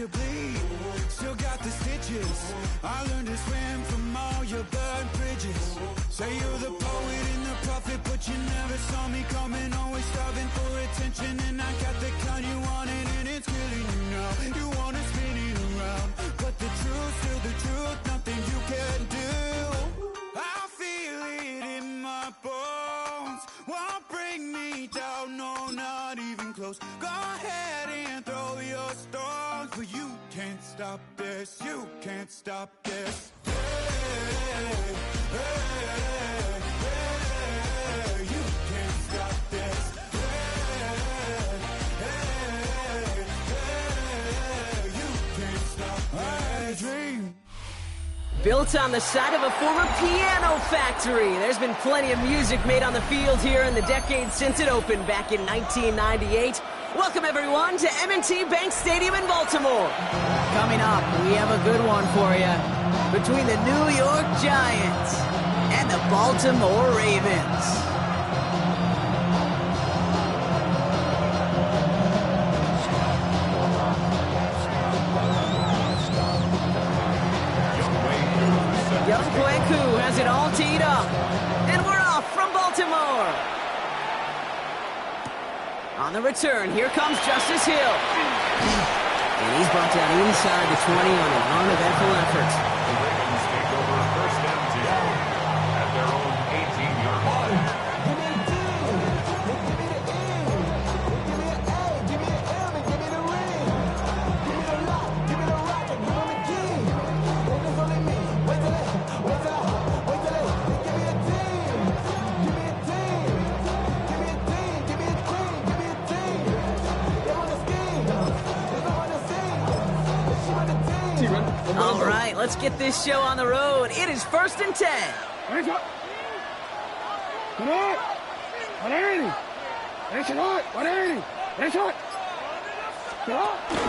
to bleed, still got the stitches. I learned to swim from all your burnt bridges. Say you're the poet and the prophet, but you never saw me coming. Always starving for attention, and I got the kind you wanted, and it's killing you now. You wanna spin it around, but the truth's still the truth, nothing you can do. I feel it in my bones, won't bring me down, no, not even close. Go ahead and throw your stones, but you can't stop this, you can't stop this. Hey, hey, hey, you can't stop this. Hey, hey, hey, you can't stop this. I dream. Built on the side of a former piano factory, there's been plenty of music made on the field here in the decades since it opened back in 1998. Welcome, everyone, to M&T Bank Stadium in Baltimore. Coming up, we have a good one for you. Between the New York Giants and the Baltimore Ravens. Young Kweku has it all teed up. And we're off from Baltimore. On the return, here comes Justice Hill. And he's brought down inside the 20 on an uneventful effort. The Ravens take over first and 10 at their own 18-yard line. All right, let's get this show on the road. It is first and 10.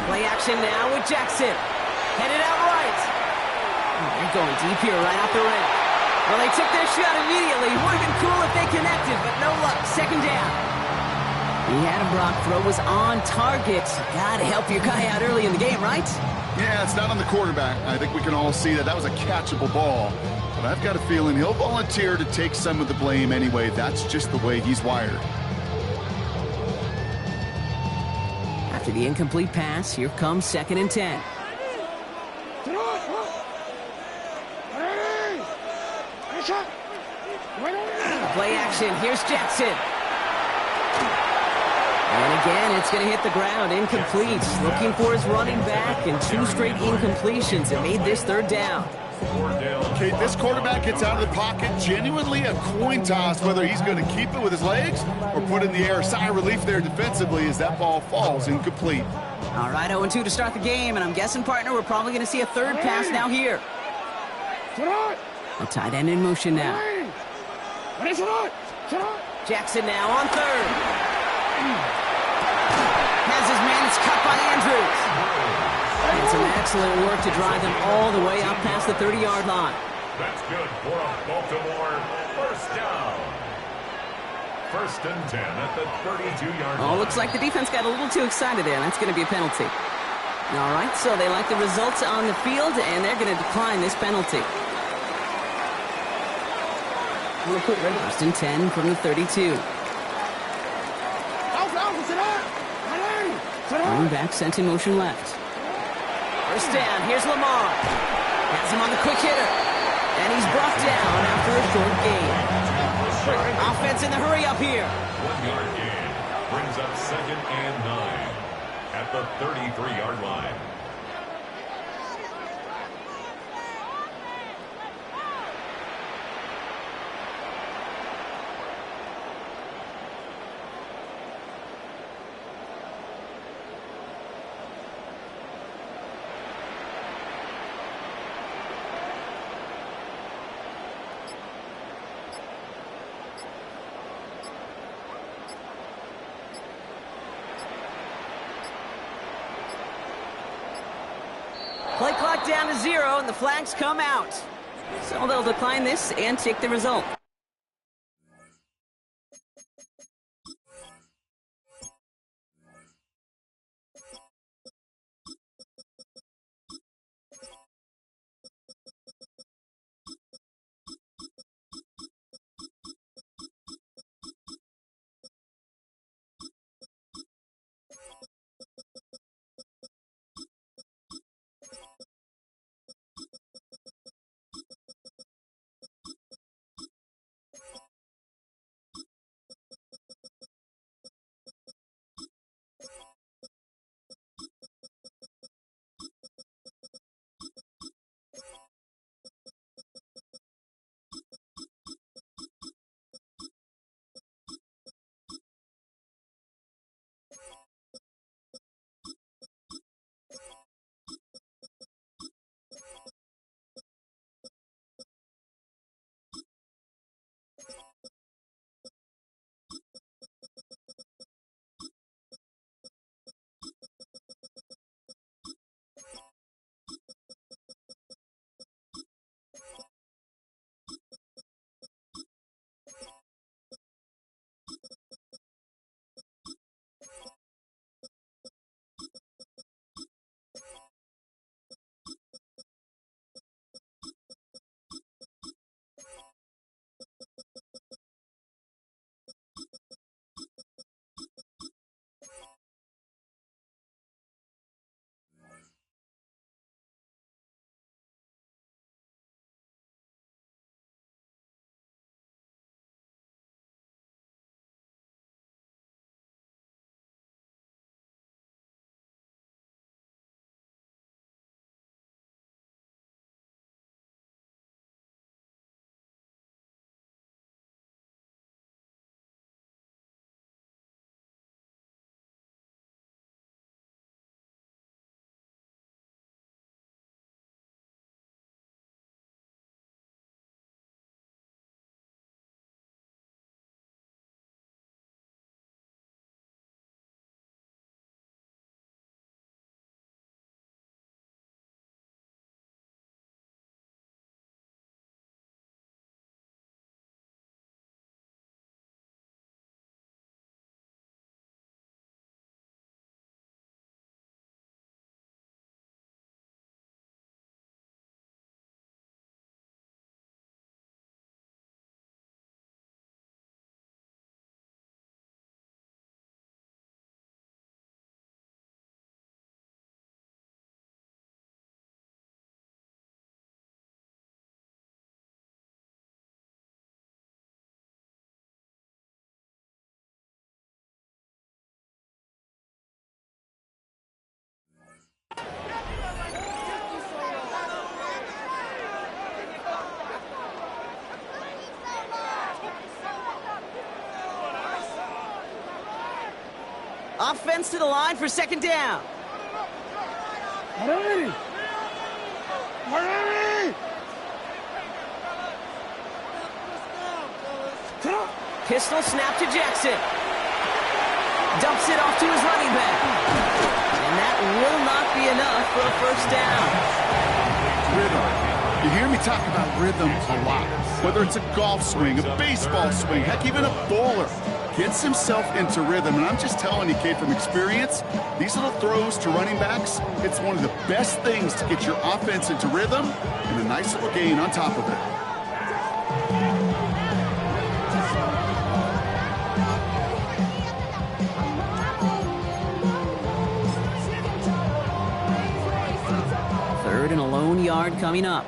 Play action now with Jackson. Headed out right. They're going deep here right off the rim. Well, they took their shot immediately. Would have been cool if they connected, but no luck. Second down. He had him, Brock. Throw was on target. Gotta help your guy out early in the game, right? Yeah, it's not on the quarterback. I think we can all see that that was a catchable ball. But I've got a feeling he'll volunteer to take some of the blame anyway. That's just the way he's wired. After the incomplete pass, here comes second and 10. Play action. Here's Jackson. And again, it's going to hit the ground. Incomplete. Looking for his running back, and two straight incompletions. It made this third down. Okay, this quarterback gets out of the pocket. Genuinely a coin toss whether he's going to keep it with his legs or put it in the air. Sigh of relief there defensively as that ball falls incomplete. All right, 0-2 to start the game, and I'm guessing, partner, we're probably going to see a third pass now here. A tight end in motion now. Jackson now on third. Has his man, it's cut by Andrews. And some excellent work to drive them all the way up past the 30-yard line. That's good for a Baltimore first down. First and 10 at the 32-yard line. Oh, looks like the defense got a little too excited there. That's going to be a penalty. All right, so they like the results on the field, and they're going to decline this penalty. First and 10 from the 32. Running back sent in motion left. First down, here's Lamar. Has him on the quick hitter. And he's brought down after a short gain. Offense in the hurry up here. 1-yard gain brings up second and 9 at the 33-yard line. Play clock down to 0, and the flags come out. So they'll decline this and take the result. Offense to the line for second down. Pistol snap to Jackson. Dumps it off to his running back. And that will not be enough for a first down. Rhythm. You hear me talk about rhythm a lot. Whether it's a golf swing, a baseball swing, heck, even a bowler gets himself into rhythm. And I'm just telling you, Kate, from experience, these little throws to running backs, it's one of the best things to get your offense into rhythm and a nice little gain on top of it. Third and a lone yard coming up.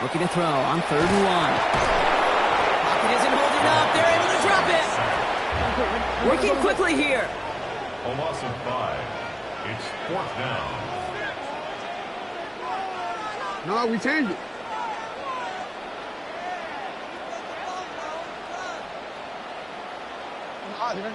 Looking to throw on 3rd and 1. Pocket isn't holding up. They're able to drop it. Working quickly here. A loss of 5. It's 4th down. No, we changed it. Man.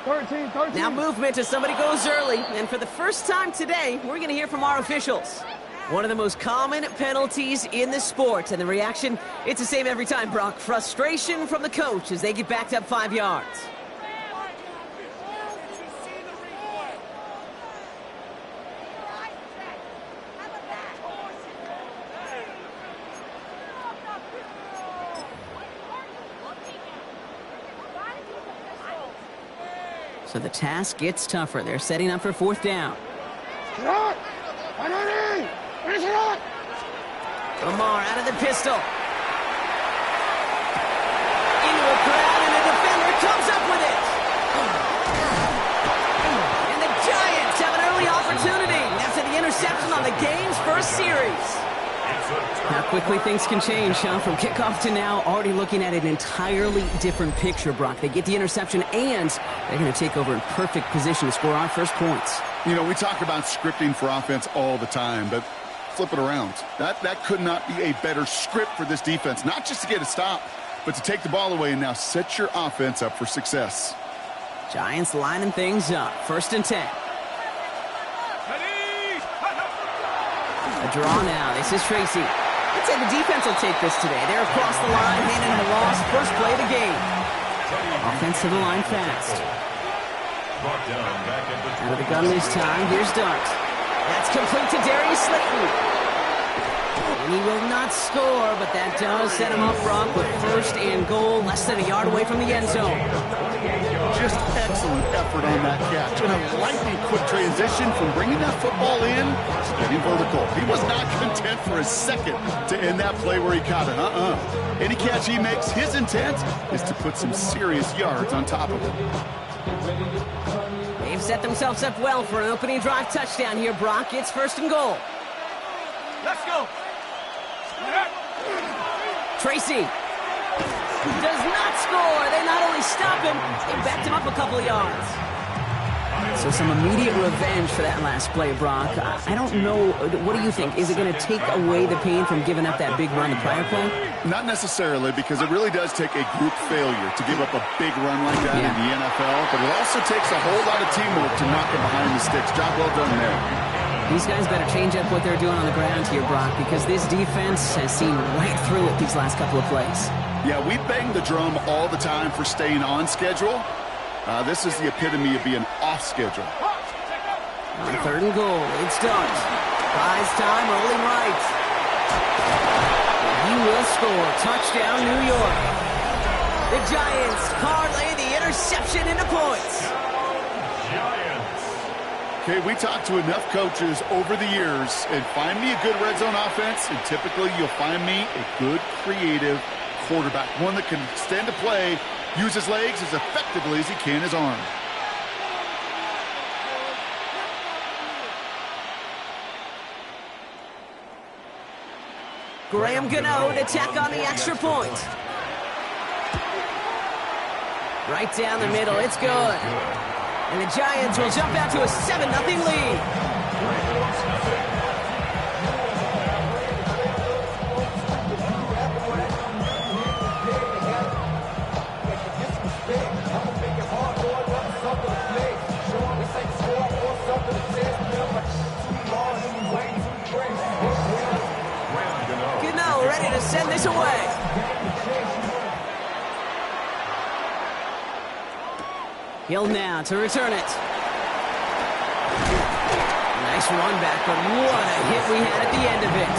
13. Now movement as somebody goes early. And for the first time today, we're going to hear from our officials. One of the most common penalties in the sport. And the reaction, it's the same every time, Brock. Frustration from the coach as they get backed up 5 yards. So the task gets tougher. They're setting up for 4th down. Lamar out of the pistol. Into a crowd, and the defender comes up with it. And the Giants have an early opportunity after the interception on the game's first series. How quickly things can change, huh? From kickoff to now, already looking at an entirely different picture, Brock. They get the interception, and they're going to take over in perfect position to score our first points. You know, we talk about scripting for offense all the time, but flip it around. That could not be a better script for this defense, not just to get a stop, but to take the ball away and now set your offense up for success. Giants lining things up. 1st and 10. A draw now. This is Tracy. I'd say the defense will take this today. They're across the line, handing a loss. First play of the game. Offense to the line fast. Out of the gun this time. Here's Dart. That's complete to Darius Slayton. And he will not score, but that does set him up, Brock, with 1st and goal, less than a yard away from the end zone. Just excellent effort on that catch. And a lightning quick transition from bringing that football in to getting vertical. He was not content for a second to end that play where he caught it. Any catch he makes, his intent is to put some serious yards on top of it. They've set themselves up well for an opening drive touchdown here, Brock. It's 1st and goal. Let's go. Tracy does not score. They not only stop him, they backed him up a couple of yards. So some immediate revenge for that last play, Brock. I don't know. What do you think? Is it going to take away the pain from giving up that big run the prior play? Not necessarily, because it really does take a group failure to give up a big run like that in the NFL. But it also takes a whole lot of teamwork to knock him behind the sticks. Job well done there. These guys better change up what they're doing on the ground here, Brock, because this defense has seen right through it these last couple of plays. Yeah, we bang the drum all the time for staying on schedule. This is the epitome of being off schedule. On 3rd and goal, it's Dart. Buys time, rolling right. He will score. Touchdown, New York. The Giants parlay the interception into points. Okay, we talked to enough coaches over the years, and find me a good red zone offense, and typically you'll find me a good creative quarterback, one that can extend a play, use his legs as effectively as he can his arm. Graham Gano to tack on the extra point. Right down the middle, it's good. And the Giants will jump out to a 7-0 lead. Gano ready to send this away. Hill now to return it. Nice run back, but what a hit we had at the end of it.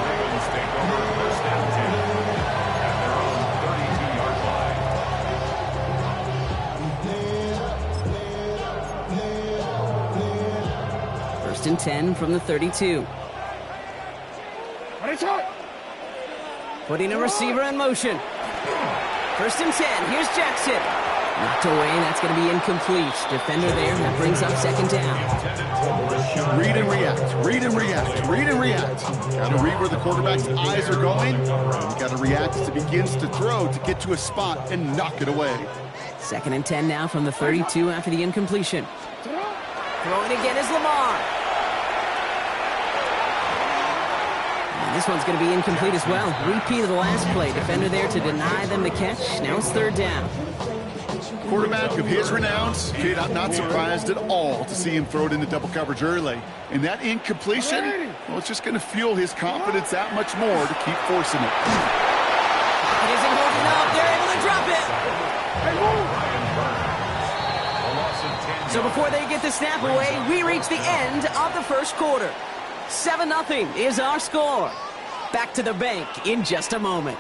Ravens take over first and 10 at their own 32-yard line. First and 10 from the 32. Putting a receiver in motion. First and 10. Here's Jackson. Knocked away, and that's going to be incomplete. Defender there, that brings up second down. Read and react, read and react, read and react. Got to read where the quarterback's eyes are going. You got to react as it begins to throw to get to a spot and knock it away. Second and 10 now from the 32 after the incompletion. Throwing again is Lamar. And this one's going to be incomplete as well. Repeat of the last play. Defender there to deny them the catch. Now it's third down. Quarterback of his renowns, kid, I'm not surprised at all to see him throw it into double coverage early. And that incompletion, well, it's just going to fuel his confidence that much more to keep forcing it. It isn't holding up. They're able to drop it. So before they get the snap away, we reach the end of the first quarter. 7-0 is our score. Back to the bank in just a moment.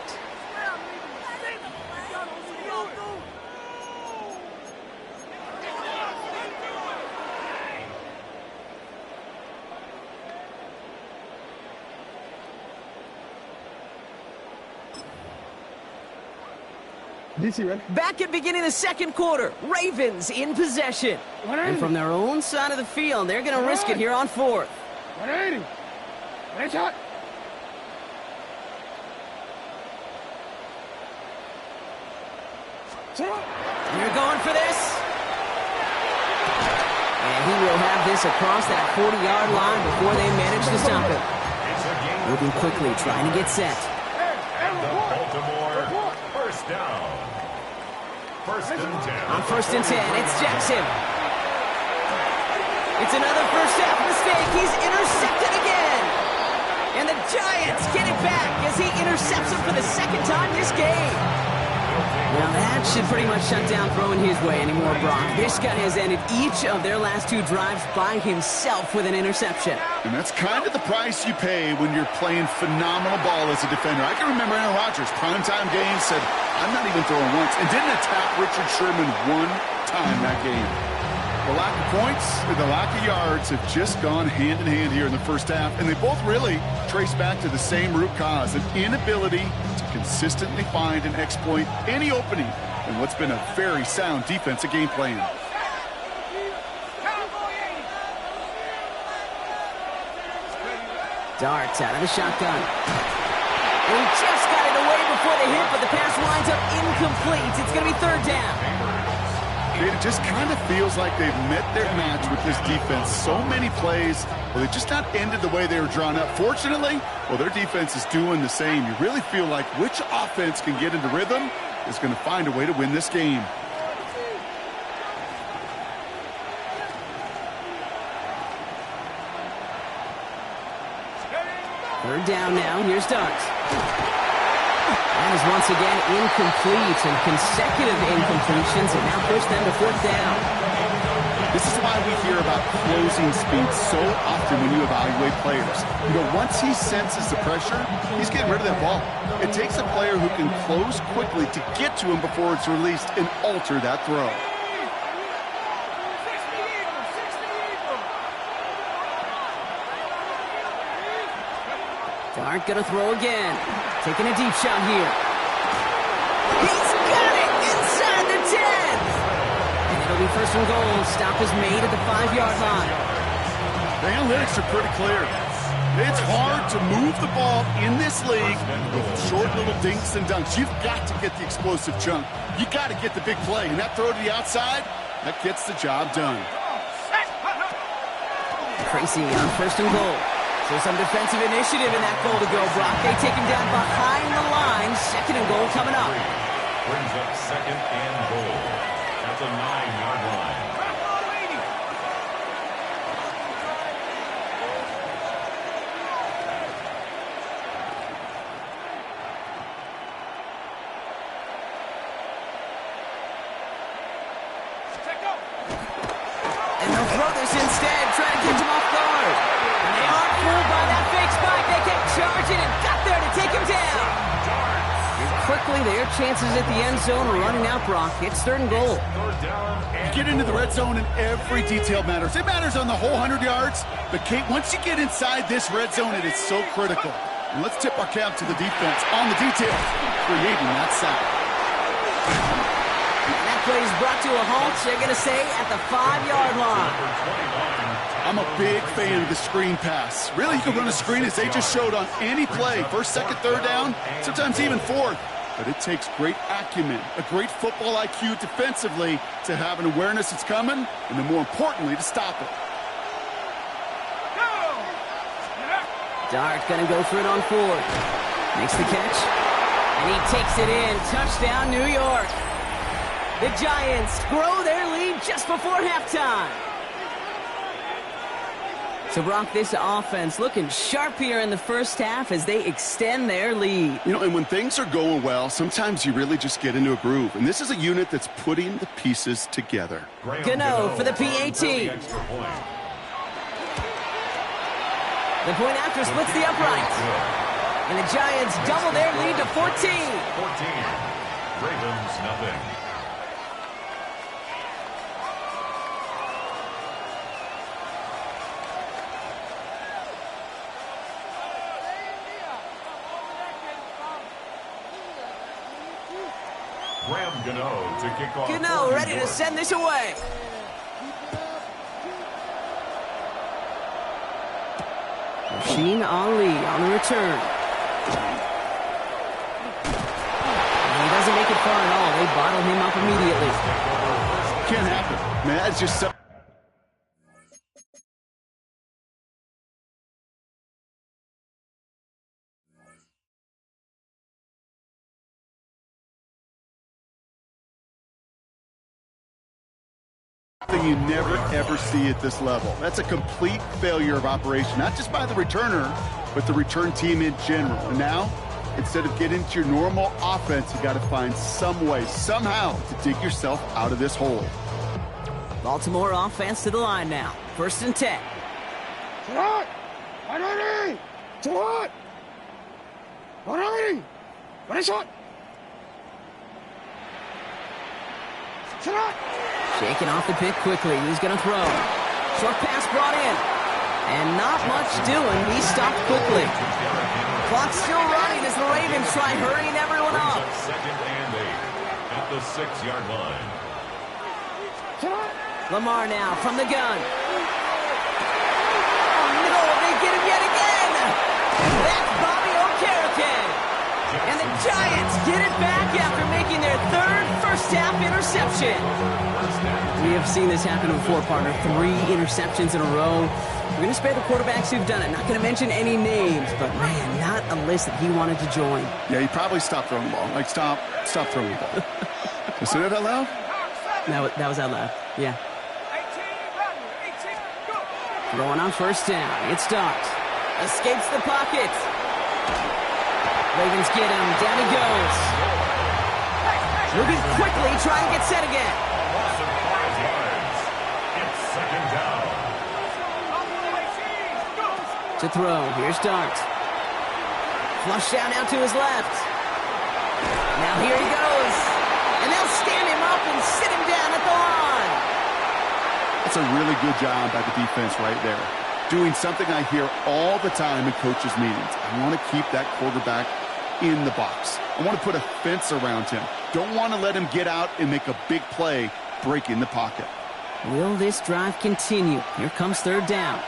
Back at beginning of the second quarter, Ravens in possession. And from their own side of the field, they're going to risk it here on fourth. 180. Nice shot. They're going for this. And he will have this across that 40-yard line before they manage to stop it. Moving quickly, trying to get set. The Baltimore first down. First and 10. On first and 10, it's Jackson. It's another first half mistake. He's intercepted again. And the Giants get it back as he intercepts him for the second time this game. Now that should pretty much shut down throwing his way anymore, Brock. This guy has ended each of their last two drives by himself with an interception. And that's kind of the price you pay when you're playing phenomenal ball as a defender. I can remember Aaron Rodgers, primetime game, said, I'm not even throwing once, and didn't attack Richard Sherman one time that game. The lack of points and the lack of yards have just gone hand in hand here in the first half, and they both really trace back to the same root cause, an inability to consistently find and exploit any opening in what's been a very sound defensive game plan. Darts out of the shotgun. And he just got it away before the hit, but the pass winds up incomplete. It's going to be third down. It just kind of feels like they've met their match with this defense. So many plays, well, they just not ended the way they were drawn up. Fortunately, well, their defense is doing the same. You really feel like which offense can get into rhythm is going to find a way to win this game. Third down now. Here's Darts. That is once again incomplete, and consecutive incompletions have now pushed them to fourth down. This is why we hear about closing speed so often when you evaluate players. You know, once he senses the pressure, he's getting rid of that ball. It takes a player who can close quickly to get to him before it's released and alter that throw. Dart gonna throw again. Taking a deep shot here. He's got it inside the 10. And it'll be first and goal. Stop is made at the 5-yard line. The analytics are pretty clear. It's hard to move the ball in this league with short little dinks and dunks. You've got to get the explosive chunk. You got to get the big play. And that throw to the outside, that gets the job done. Tracy on first and goal. So some defensive initiative in that goal to go, Brock. They take him down behind the line. Second and goal coming up. Brings up second and goal at the 9-yard line. And they'll throw this instead, trying to catch him off guard. And they aren't fooled by that fake spike. They kept charging and got there to take him down. And quickly, their chances at the end zone are running out, Brock. It's 3rd and goal. You get into the red zone and every detail matters. It matters on the whole 100 yards. But, Kate, once you get inside this red zone, it is so critical. And let's tip our cap to the defense on the details, creating that sack. That play is brought to a halt, they're going to say, at the 5-yard line. I'm a big fan of the screen pass. Really, you can run a screen as they just showed on any play. 1st, 2nd, 3rd down, sometimes even 4th. But it takes great acumen, a great football IQ defensively to have an awareness it's coming, and then more importantly, to stop it. Dart going to go for it on 4th. Makes the catch. And he takes it in. Touchdown, New York. The Giants grow their lead just before halftime. So, Brock, this offense looking sharp here in the first half as they extend their lead. You know, and when things are going well, sometimes you really just get into a groove. And this is a unit that's putting the pieces together. Gano for the PAT. The point after splits the uprights. And the Giants double their lead to 14. 14. Ravens, nothing. Graham Gano to kick off. Gano ready to send this away. Rasheen Ali on the return. And he doesn't make it far at all. They bottle him up immediately. Can't happen. Man, that's just so... thing you never, ever see at this level. That's a complete failure of operation, not just by the returner, but the return team in general. And now, instead of getting into your normal offense, you got to find some way, somehow, to dig yourself out of this hole. Baltimore offense to the line now. 1st and 10. Shot! Ready! Shot! Ready! Ready, shot! Shot! Shaking off the pick quickly. He's going to throw. Short pass brought in. And not much doing. He stopped quickly. Clock still running as the Ravens try hurrying everyone up. 2nd and 8 at the 6-yard line. Lamar now from the gun. No, they get him yet again. That's Bobby Okereke. And the Giants get it back after making their 3rd first-half interception. We have seen this happen before, partner. 3 interceptions in a row. We're going to spare the quarterbacks who've done it. Not going to mention any names, but, man, not a list that he wanted to join. Yeah, he probably stopped throwing the ball. Like, stop throwing the ball. You say that out loud? That was out loud, yeah. Going on 1st down. It starts. Escapes the pocket. Ravens get him. Down he goes. Moving quickly, trying to get set again. Loss of 5 yards. It's 2nd down. To throw. Here's Dart. Flush down out to his left. Now here he goes. And they'll stand him up and sit him down at the line. That's a really good job by the defense right there. Doing something I hear all the time in coaches' meetings. I want to keep that quarterback in the box. I want to put a fence around him. Don't want to let him get out and make a big play breaking the pocket. Will this drive continue? Here comes 3rd down.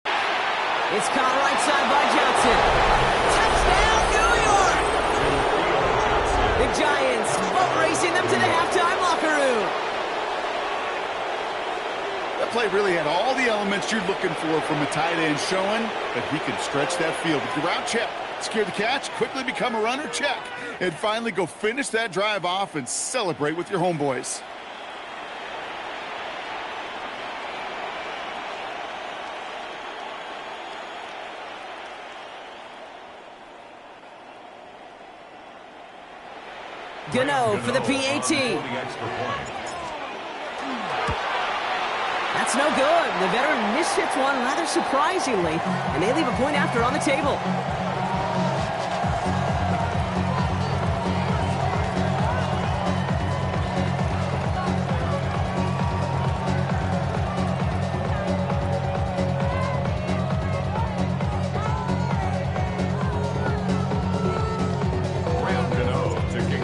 It's caught right side by Johnson. Touchdown, New York! The Giants boat racing them to the halftime locker room. That play really had all the elements you're looking for from a tight end, showing that he can stretch that field. With the route, check. Secure the catch, quickly become a runner, check. And finally go finish that drive off and celebrate with your homeboys. Gano for the PAT. That's no good. The veteran mishits one rather surprisingly, and they leave a point after on the table.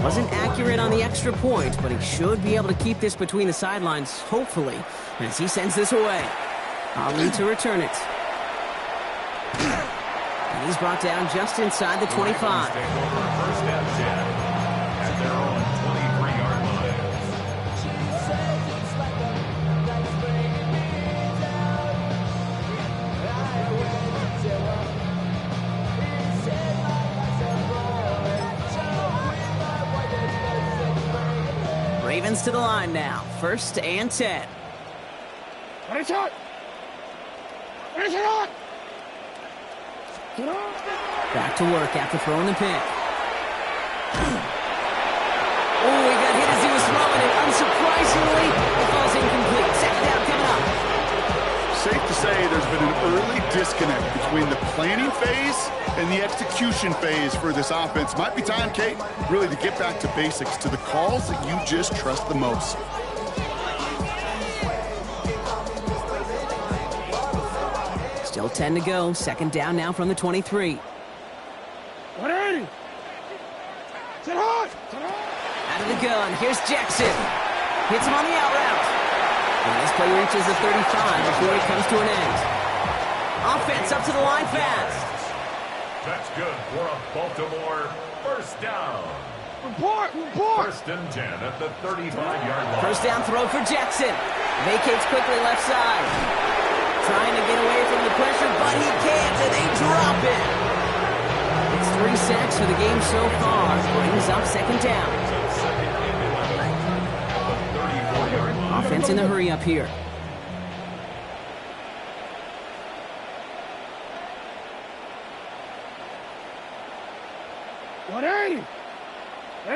Wasn't accurate on the extra point, but he should be able to keep this between the sidelines, hopefully, as he sends this away. Ali to return it. And he's brought down just inside the 25. First and 10 at their own 23-yard line. Ravens to the line now. First and 10. Ready, shot. Ready, shot. Back to work after throwing the pick. Oh, he got hit as he was throwing it. Unsurprisingly, it falls incomplete. Second down coming up. Safe to say there's been an early disconnect between the planning phase and the execution phase for this offense. Might be time, Kate, really to get back to basics, to the calls that you just trust the most. Still 10 to go. Second down now from the 23. 180. Sit hard. Out of the gun. Here's Jackson. Hits him on the out route. And this play reaches the 35 before it comes to an end. Offense up to the line fast. That's good for a Baltimore first down. Report. First and 10 at the 35-yard line. First down throw for Jackson. Vacates quickly left side. Trying to get away from the pressure, but he can't, and they drop it. It's 3 sacks for the game so far. Brings up second down. Offense in the hurry up here.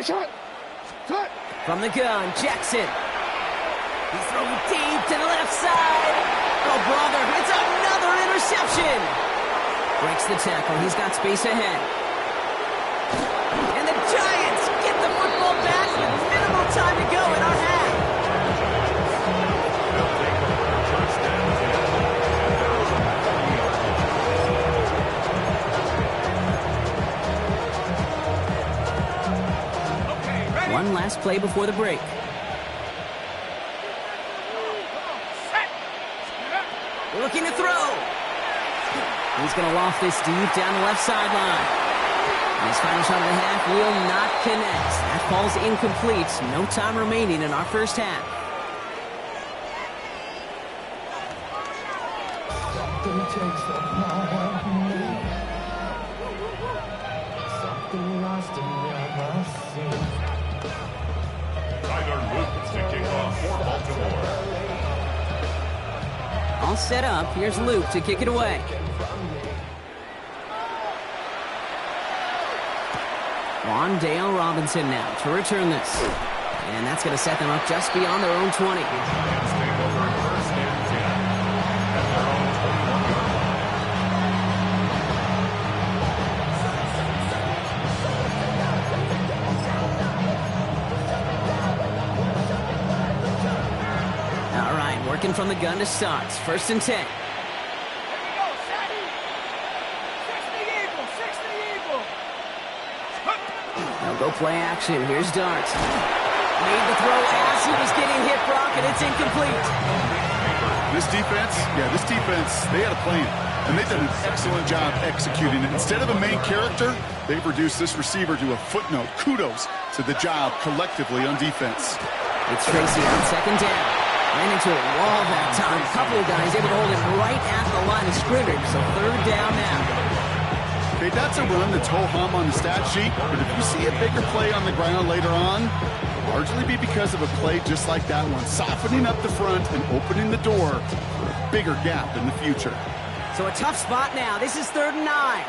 Shot. Cut. From the gun, Jackson. He's throwing deep to the left side. Oh, brother, it's another interception. Breaks the tackle. He's got space ahead. And the Giants get the football back with minimal time to go in our half. One last play before the break. Looking to throw. He's going to loft this deep down the left sideline. His final shot of the half will not connect. That falls incomplete. No time remaining in our first half. Tyler Luke to kick off for Baltimore. All set up. Here's Luke to kick it away. Wandale Robinson now to return this. And that's going to set them up just beyond their own 20. Giants take over first and 10 at their own 21-yard line. All right, working from the gun to start. First and 10. They'll go play action. Here's Dart. Made the throw as he was getting hit, Brock, and it's incomplete. This defense, they had a plan, and they've done an excellent job executing it. Instead of a main character, they've reduced this receiver to a footnote. Kudos to the job collectively on defense. It's Tracy on second down. Ran into a wall that time. A couple of guys able to hold it right at the line of scrimmage, so third down now. Okay, that's a run that's ho-hum on the stat sheet, but if you see a bigger play on the ground later on, largely be because of a play just like that one, softening up the front and opening the door for a bigger gap in the future. So a tough spot now. This is 3rd and 9.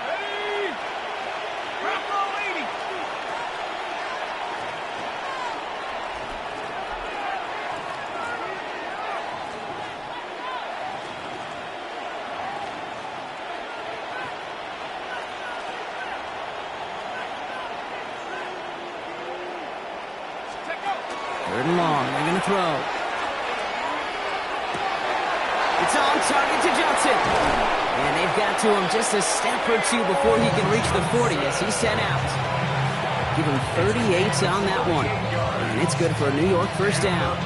Third and long. They're going to throw. It's on target to Johnson. And they've got to him just a step or two before he can reach the 40 as he's sent out. Give him 38 on that one. And it's good for a New York first down.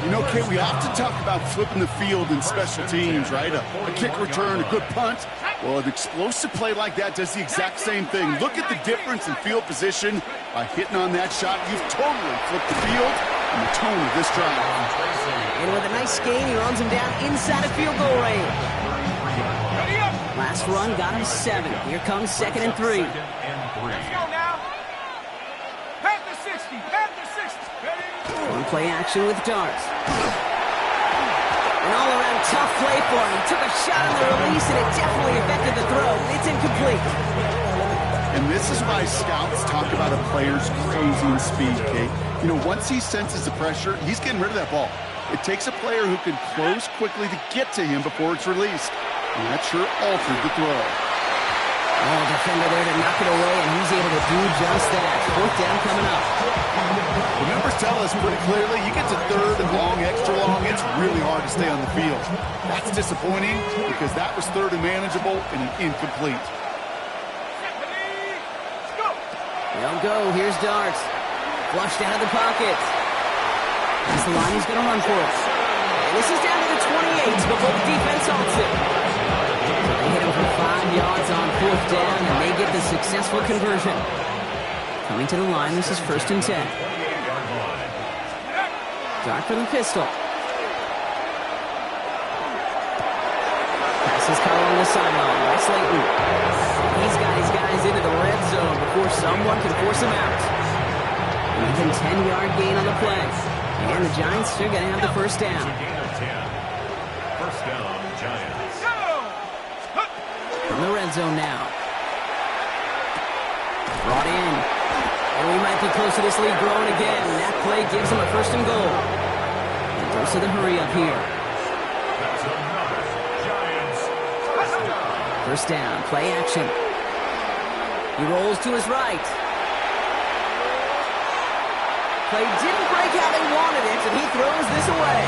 You know, Kate, we often talk about flipping the field in special teams, right? A kick return, a good punt. Well, an explosive play like that does the exact same thing. Look at the difference in field position. By hitting on that shot, you've totally flipped the field and the tone of this drive. And with a nice gain, he runs him down inside of field goal range. Last run got him 7. Here comes 2nd and 3. Let's go now. Pat the 60. Pat the 60. One play action with Darts. An all-around tough play for him. He took a shot on the release, and it definitely affected the throw. It's incomplete. And this is why scouts talk about a player's closing speed, Kate. You know, once he senses the pressure, he's getting rid of that ball. It takes a player who can close quickly to get to him before it's released. And that sure altered the throw. Oh, defender there to knock it away, and he's able to do just that. 4th down coming up. The numbers tell us pretty clearly, you get to 3rd and long, extra long, it's really hard to stay on the field. That's disappointing because that was 3rd and manageable and an incomplete. They'll go. Here's Darts. Flushed out of the pocket. That's the line he's going to run for it. And this is down to the 28 before the defense halts it. They hit him for 5 yards on 4th down, and they get the successful conversion. Coming to the line, this is 1st and 10. Dart for the pistol. Passes caught on the sideline by Slayton. He's got his guys into the red zone before someone can force him out. An even 10-yard gain on the play. And the Giants are going to have the first down. First down, Giants. From the red zone now. Brought in. And we might be close to this lead growing again. That play gives them a 1st and goal. And dose of the hurry up here. That's another Giants first down. First down, play action. He rolls to his right. Play didn't break how they wanted it, and he throws this away.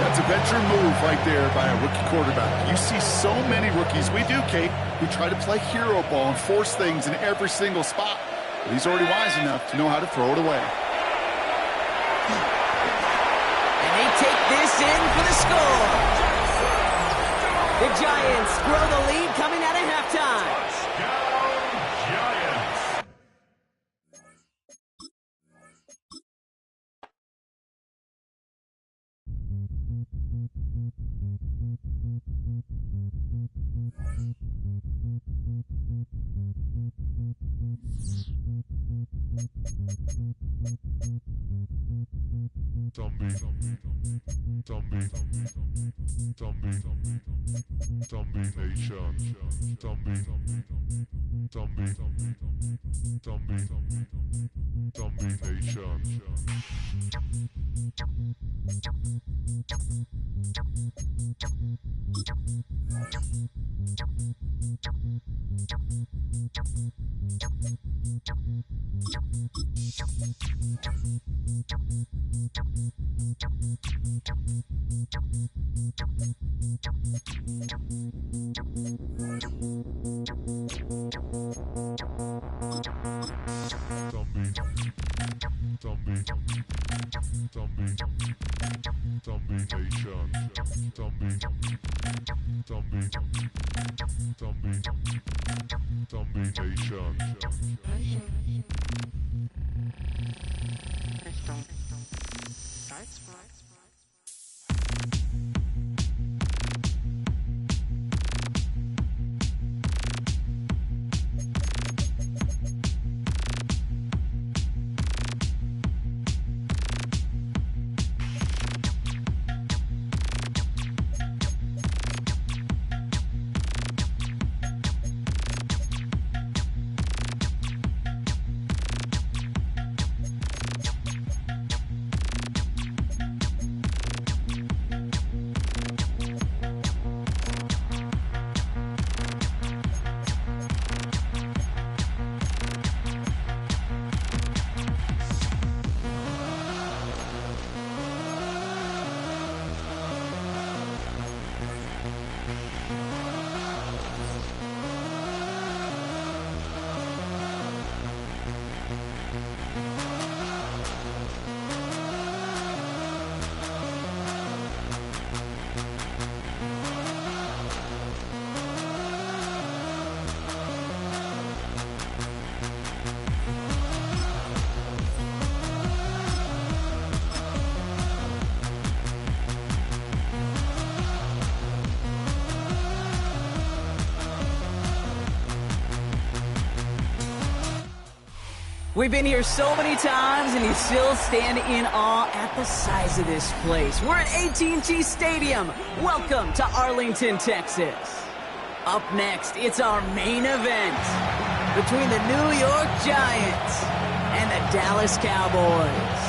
That's a veteran move right there by a rookie quarterback. You see so many rookies, we do, Kate, who try to play hero ball and force things in every single spot. But he's already wise enough to know how to throw it away. And they take this in for the score. The Giants grow the lead coming out of halftime. We've been here so many times, and you still stand in awe at the size of this place. We're at AT&T Stadium. Welcome to Arlington, Texas. Up next, it's our main event between the New York Giants and the Dallas Cowboys.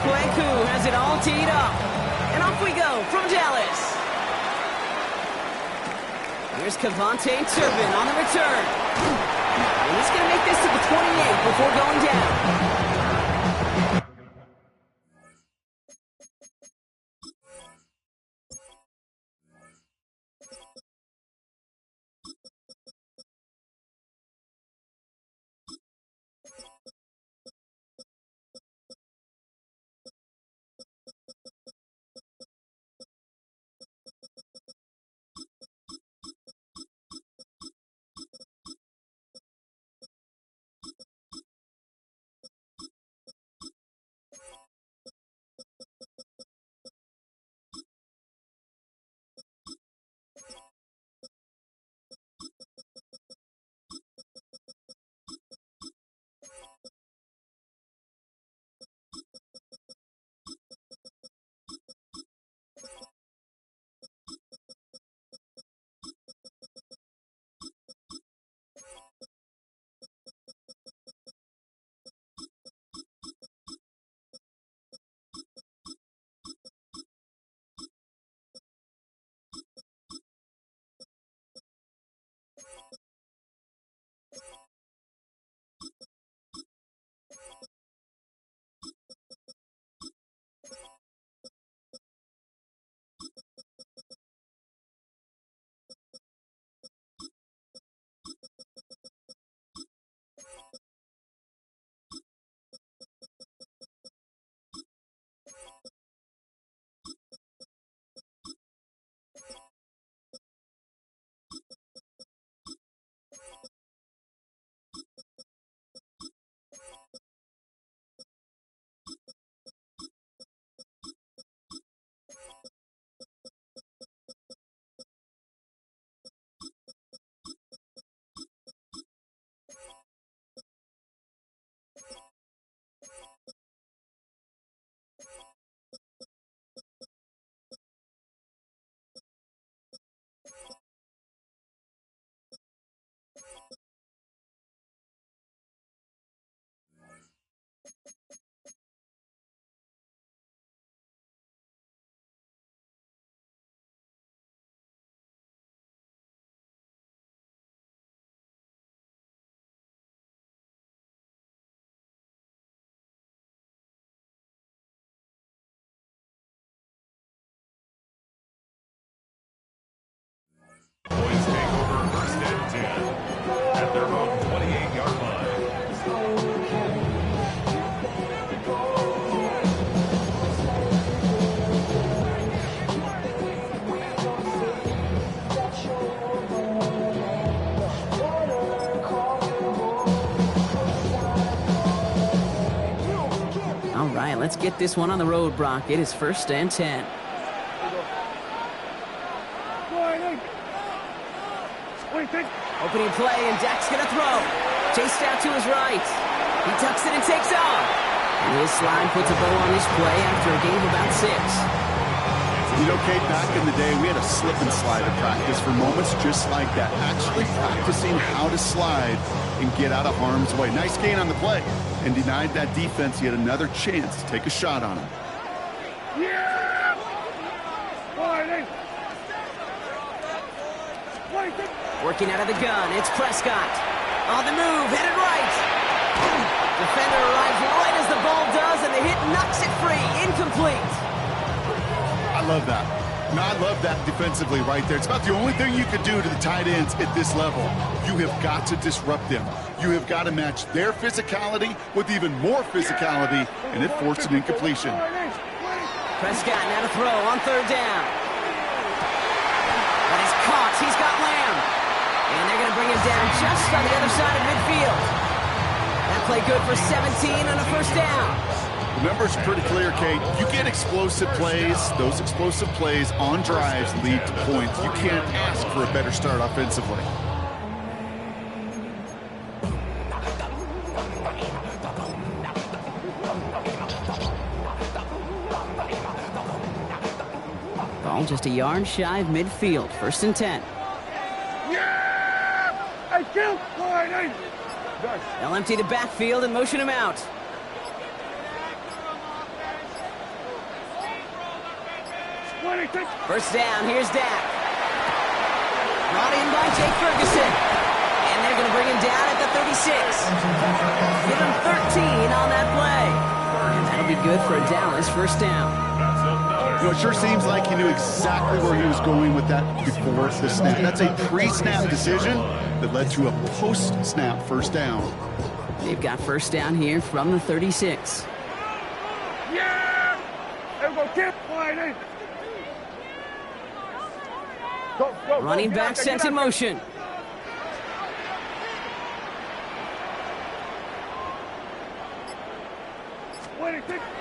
Kwaku has it all teed up. And off we go from Dallas. Here's Kevontae Turpin on the return. And he's going to make this to the 28 before going down. Boys take over first and 10 at their own 28-yard line. All right, let's get this one on the road, Brock. It is first and 10. Opening play, and Dak's going to throw. Chased out to his right. He tucks it and takes off. And his slide puts a bow on this play after a gain of about 6. You know, Kate, back in the day, we had a slip and slide at practice for moments just like that. Actually practicing how to slide and get out of harm's way. Nice gain on the play. And denied that defense yet another chance to take a shot on him. Working out of the gun, it's Prescott. On the move, headed right. Defender arrives right as the ball does, and the hit knocks it free. Incomplete. I love that. Now, I love that defensively right there. It's about the only thing you could do to the tight ends at this level. You have got to disrupt them. You have got to match their physicality with even more physicality, and it forced an incompletion. Prescott now to throw on third down. That is caught. He's got Lamb. And they're going to bring him down just on the other side of midfield. That play good for 17 on a first down. The numbers are pretty clear, Kate. You get explosive plays. Those explosive plays on drives lead to points. You can't ask for a better start offensively. Ball just a yard shy of midfield. First and 10. Yeah! I killed Friday! They'll empty the backfield and motion him out. First down, here's Dak. Brought in by Jake Ferguson. And they're going to bring him down at the 36. Give him 13 on that play. And that'll be good for a Dallas first down. You know, it sure seems like he knew exactly where he was going with that before the snap. That's a pre-snap decision that led to a post-snap first down. They've got first down here from the 36. Yeah! There we go, Kip, Friday! Go, Running back sent in motion.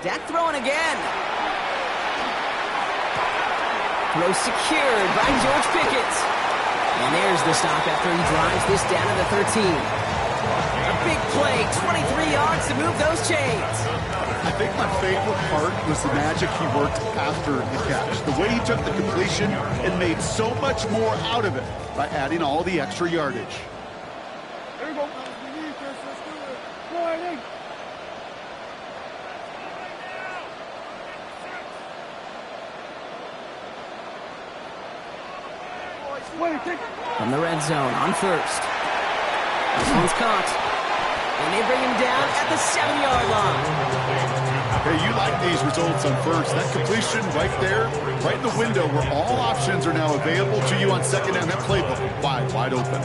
Dak throwing again. Throw secured by George Pickett. And there's the stop after he drives this down to the 13. A big play, 23 yards to move those chains. I think my favorite part was the magic he worked after the catch. The way he took the completion and made so much more out of it by adding all the extra yardage. There we go. We need this. Let's do it. Friday. From the red zone on first. This one's caught. And they bring him down at the 7-yard line. Hey, you like these results on first. That completion right there, right in the window where all options are now available to you on second down. That playbook wide open.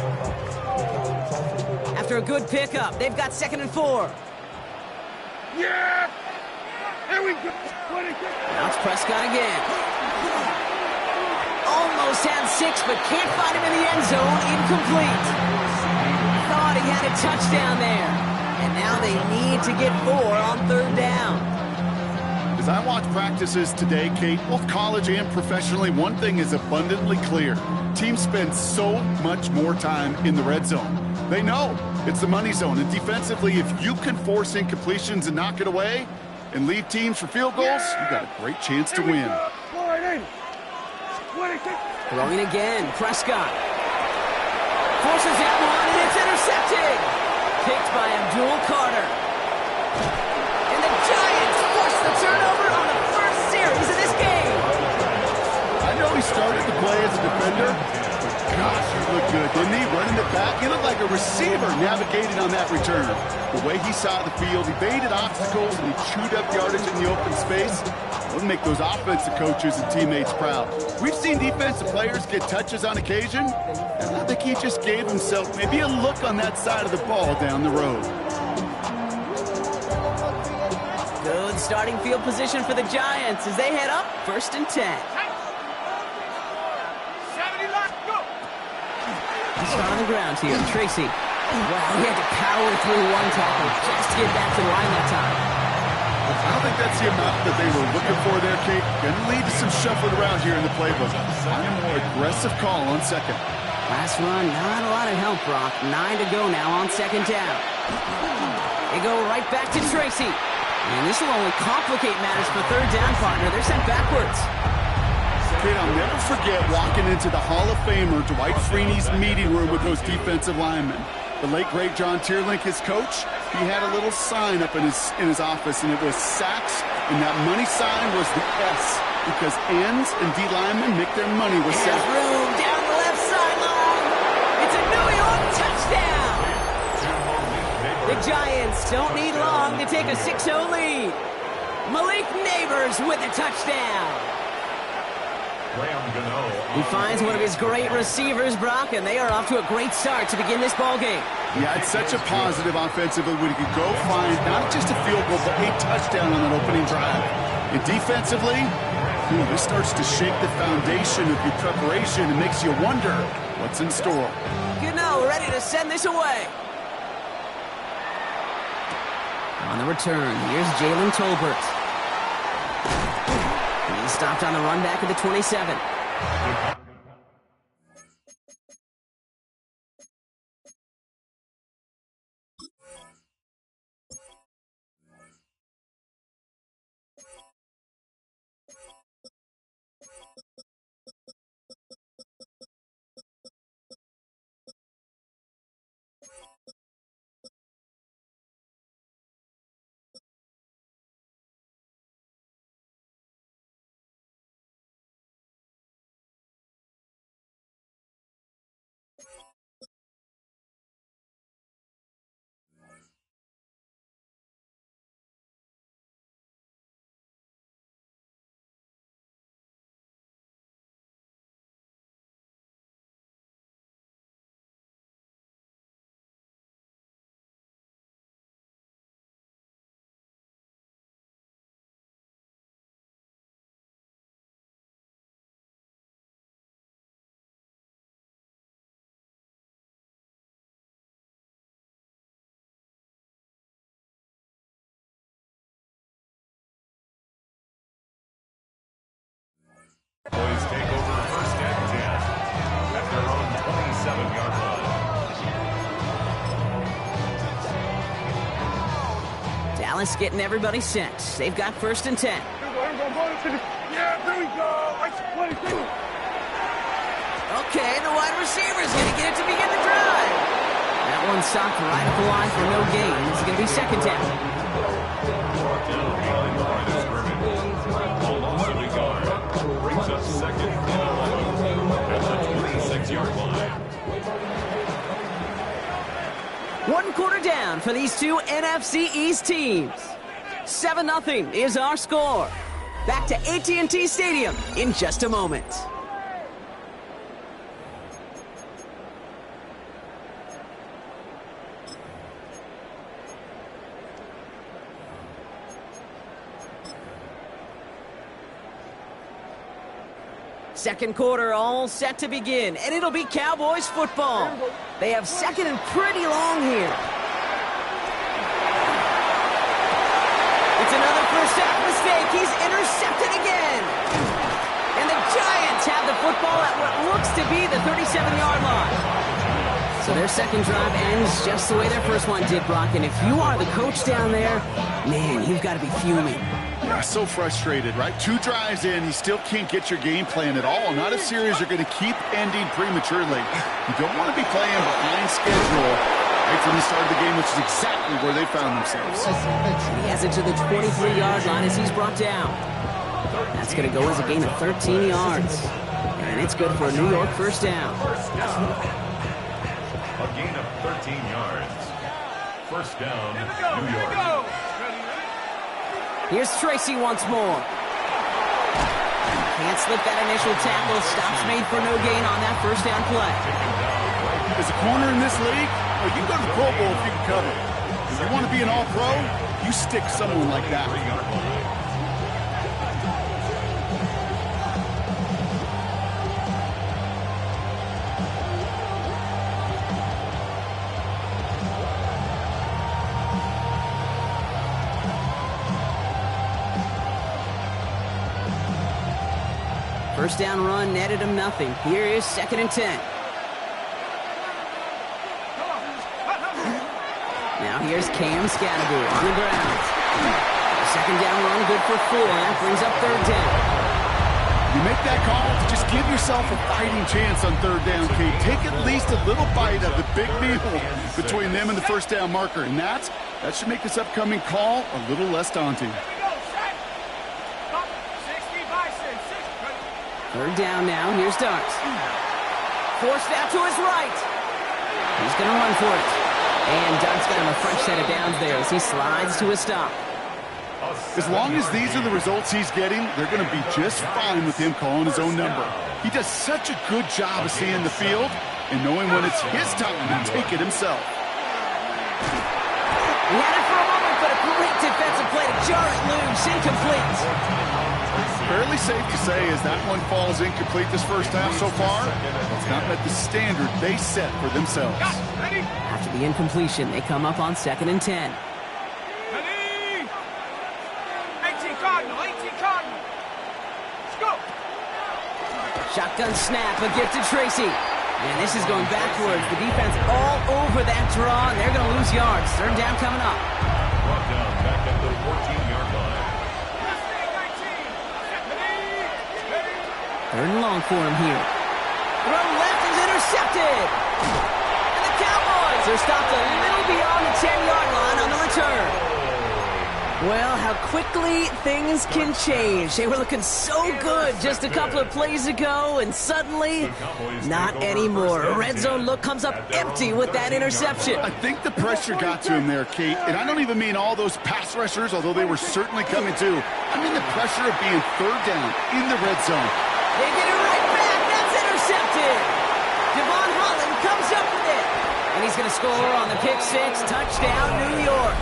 After a good pickup, they've got 2nd and 4. Yeah! There we go. Now it's Prescott again. Almost had 6, but can't find him in the end zone. Incomplete. Thought he had a touchdown there. And now they need to get 4 on 3rd down. As I watch practices today, Kate, both college and professionally, one thing is abundantly clear. Teams spend so much more time in the red zone. They know it's the money zone. And defensively, if you can force incompletions and knock it away and leave teams for field goals, you've got a great chance to win. Throwing again, Prescott. Forces it one, and it's intercepted. Picked by Abdul Carter. And the Giants force the turnover on the first series of this game. I know he started the play as a defender, but gosh, he looked good, didn't he? Running it back, he looked like a receiver navigating on that return. The way he saw the field, evaded obstacles, and he chewed up yardage in the open space. Would make those offensive coaches and teammates proud. We've seen defensive players get touches on occasion, and I think he just gave himself maybe a look on that side of the ball down the road. Good starting field position for the Giants as they head up 1st and 10. 70 go! He's on the ground here, Tracy. Wow, he had to power through one tackle just to get back to the line that time. I don't think that's the amount that they were looking for there, Kate. Going to lead to some shuffling around here in the playbook. A more aggressive call on second. Last run, not a lot of help, Brock. 9 to go now on 2nd down. They go right back to Tracy. And this will only complicate matters for 3rd down, partner. They're sent backwards. Kate, I'll never forget walking into the Hall of Famer Dwight Freeney's meeting room with those defensive linemen. The late, great John Tierlink, his coach, he had a little sign up in his office, and it was sacks, and that money sign was the S, because ends and D linemen make their money with There's sacks. room down the left sideline. It's a New York touchdown. The Giants don't need long to take a 6-0 lead. Malik Neighbors with a touchdown. He finds one of his great receivers, Brock, and they are off to a great start to begin this ball game. Yeah, it's such a positive offensively when you can go find not just a field goal, but a touchdown on that opening drive. And defensively, this starts to shake the foundation of your preparation and makes you wonder what's in store. Gano ready to send this away. On the return, here's Jalen Tolbert. He's stopped on the run back at the 27. Boys take over first and 10 at their own 27-yard line. Dallas getting everybody set. They've got first and 10. Yeah, there we go. Nice play, too. Okay, the wide receiver's going to get it to begin the drive. That one stopped right at the line for no gain. This is going to be second down. Behind the line of scrimmage. A loss of a yard. Brings up second and 11 at the 26-yard line. 1 quarter down for these two NFC East teams. 7-0 is our score. Back to AT&T Stadium in just a moment. Second quarter all set to begin, and it'll be Cowboys football. They have second and pretty long here. It's another first half mistake. He's intercepted again. And the Giants have the football at what looks to be the 37-yard line. So their second drive ends just the way their first one did, Brock. And if you are the coach down there, man, you've got to be fuming. Yeah, so frustrated, right? 2 drives in, you still can't get your game plan at all. Not a series you're going to keep ending prematurely. You don't want to be playing behind schedule right from the start of the game, which is exactly where they found themselves. He has it to the 23-yard line as he's brought down. That's going to go as a gain of 13 yards. And it's good for a New York first down. A gain of 13 yards. First down, New York. Here's Tracy once more. Can't slip that initial tackle. Stops made for no gain on that first down play. As a corner in this league, you can go to the Pro Bowl if you can cover. If you want to be an all-pro, you stick someone like that. First down run netted him nothing. Here is second and 10. Now here's Cam Scatterby on the ground. Second down run good for 4. That brings up third down. You make that call to just give yourself a fighting chance on third down, Kate. Take at least a little bite of the big meal between them and the first down marker. And that should make this upcoming call a little less daunting. Third down now. Here's Darts. Forced out to his right. He's going to run for it. And Darts got him a fresh set of downs there as he slides to a stop. As long as these are the results he's getting, they're going to be just fine with him calling his own number. He does such a good job of seeing the field and knowing when it's his time to take it himself. He had it for a moment, but a great defensive play to jar it loose. Incomplete. Fairly safe to say as that one falls incomplete this first half so far, it's not met the standard they set for themselves. After the incompletion, they come up on second and 10. Cardinal, 18 Cardinal. Let's go. Shotgun snap, a gift to Tracy. And this is going backwards. The defense all over that draw, and they're going to lose yards. Third down coming up. Brought down back at the 14-yard line. 3rd and long for him here. Throw left is intercepted. And the Cowboys are stopped a little beyond the 10-yard line on the return. Well, how quickly things can change. They were looking so good just a couple of plays ago, and suddenly, not anymore. A red zone look comes up empty with that interception. I think the pressure got to him there, Kate. And I don't even mean all those pass rushers, although they were certainly coming too. I mean the pressure of being 3rd down in the red zone. They get it right back. That's intercepted. Devon Holland comes up with it. And he's going to score on the pick six. Touchdown, New York.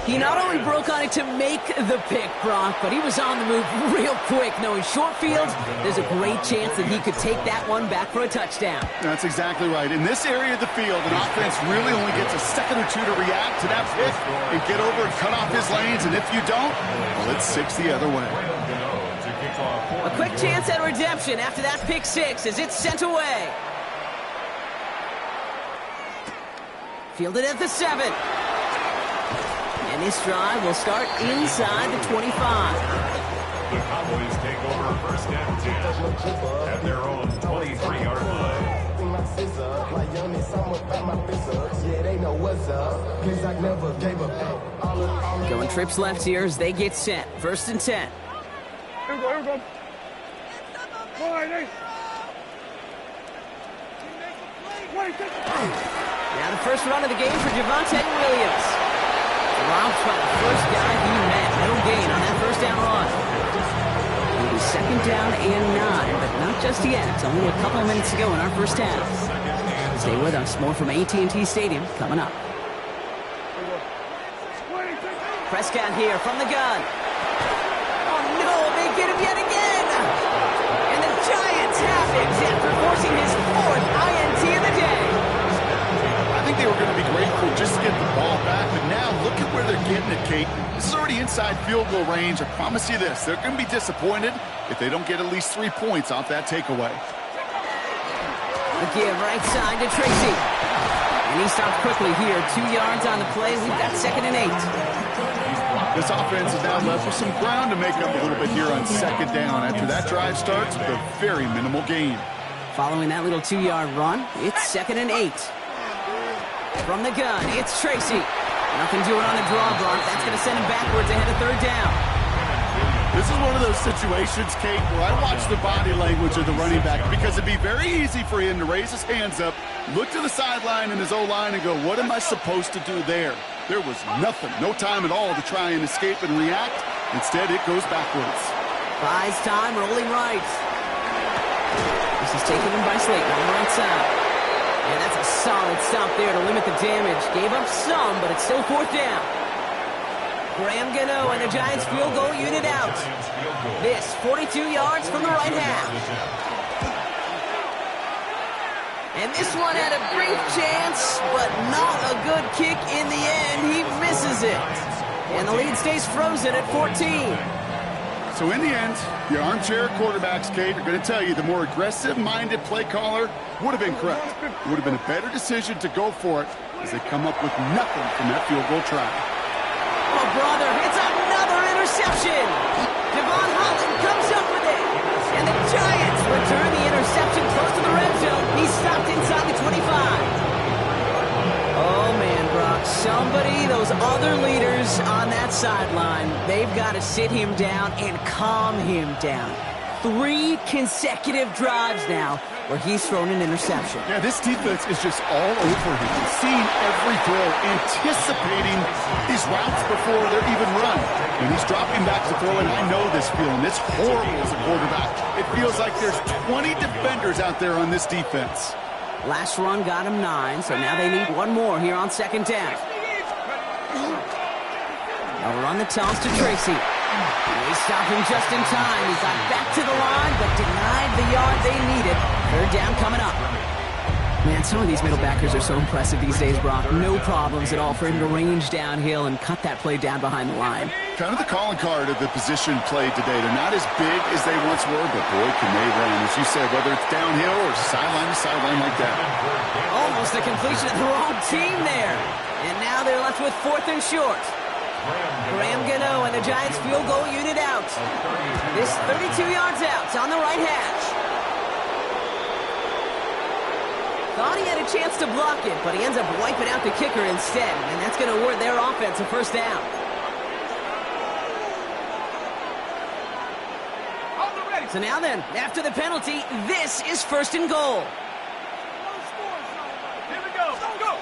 He not only broke on it to make the pick, Brock, but he was on the move real quick. Knowing short fields, there's a great chance that he could take that one back for a touchdown. That's exactly right. In this area of the field, an offense really only gets a second or two to react to that pick and get over and cut off his lanes. And if you don't, well, it's 6 the other way. A quick chance at redemption after that pick six as it's sent away. Fielded at the 7. And this drive will start inside the 25. The Cowboys take over 1st and 10 at their own 23-yard line. Going trips left here as they get set. 1st and 10. Here we go, here we go. Now the first run of the game for Javonte Williams. Robbed by the first guy he met. No gain on that 1st down run. It'll be 2nd down and 9, but not just yet. It's only a couple of minutes to go in our first half. Stay with us. More from AT&T Stadium coming up. Prescott here from the gun. Oh no, they get him yet again. And the Giants have it after forcing his 4th INT of the day. I think they were going to be grateful just to get the ball back, but now look at where they're getting it, Kate. This is already inside field goal range. I promise you this, they're going to be disappointed if they don't get at least 3 points off that takeaway. A give right side to Tracy. And he stops quickly here. 2 yards on the play. We've got 2nd and 8. This offense is now left with some ground to make up a little bit here on 2nd down after that drive starts with a very minimal gain. Following that little 2-yard run, it's 2nd and 8. From the gun, it's Tracy. Nothing doing on the draw, Brock. That's going to send him backwards ahead of 3rd down. This is one of those situations, Kate, where I watch the body language of the running back because it'd be very easy for him to raise his hands up, look to the sideline in his O-line and go, what am I supposed to do there? There was nothing, no time at all to try and escape and react. Instead, it goes backwards. Buys time, rolling right. This is taken in by Slayton on the right side. And that's a solid stop there to limit the damage. Gave up some, but it's still 4th down. Graham Gano and the Giants field goal unit out. This 42 yards from the right half. And this one had a brief chance, but not a good kick in the end. He misses it. And the lead stays frozen at 14. So in the end, the armchair quarterbacks, Kate, are going to tell you the more aggressive-minded play caller would have been correct. It would have been a better decision to go for it as they come up with nothing from that field goal try. Oh, brother, it's another interception. Devon Holland comes up with it. And the Giants return the interception close to the red zone. He's stopped inside the 25. Oh, man, Brock. Somebody, those other leaders on that sideline, they've got to sit him down and calm him down. 3 consecutive drives now where he's thrown an interception. Yeah, this defense is just all over him. Seeing every throw, anticipating these routes before they're even run. And he's dropping back to throw, and I know this feeling. It's horrible as a quarterback. It feels like there's 20 defenders out there on this defense. Last run got him 9, so now they need one more here on 2nd down. They'll run the toss to Tracy. They stop him just in time. He got back to the line, but denied the yard they needed. 3rd down coming up. Man, some of these middle backers are so impressive these days, Brock. No problems at all for him to range downhill and cut that play down behind the line. Kind of the calling card of the position played today. They're not as big as they once were, but boy, can they run. As you said, whether it's downhill or sideline to sideline like that. Almost a completion of the wrong team there. And now they're left with 4th and short. Graham Gano and the Giants field goal unit out. This 32 yards out on the right hash. Thought he had a chance to block it, but he ends up wiping out the kicker instead, and that's going to award their offense a first down. So now then, after the penalty, this is 1st and goal. Here we go. Go.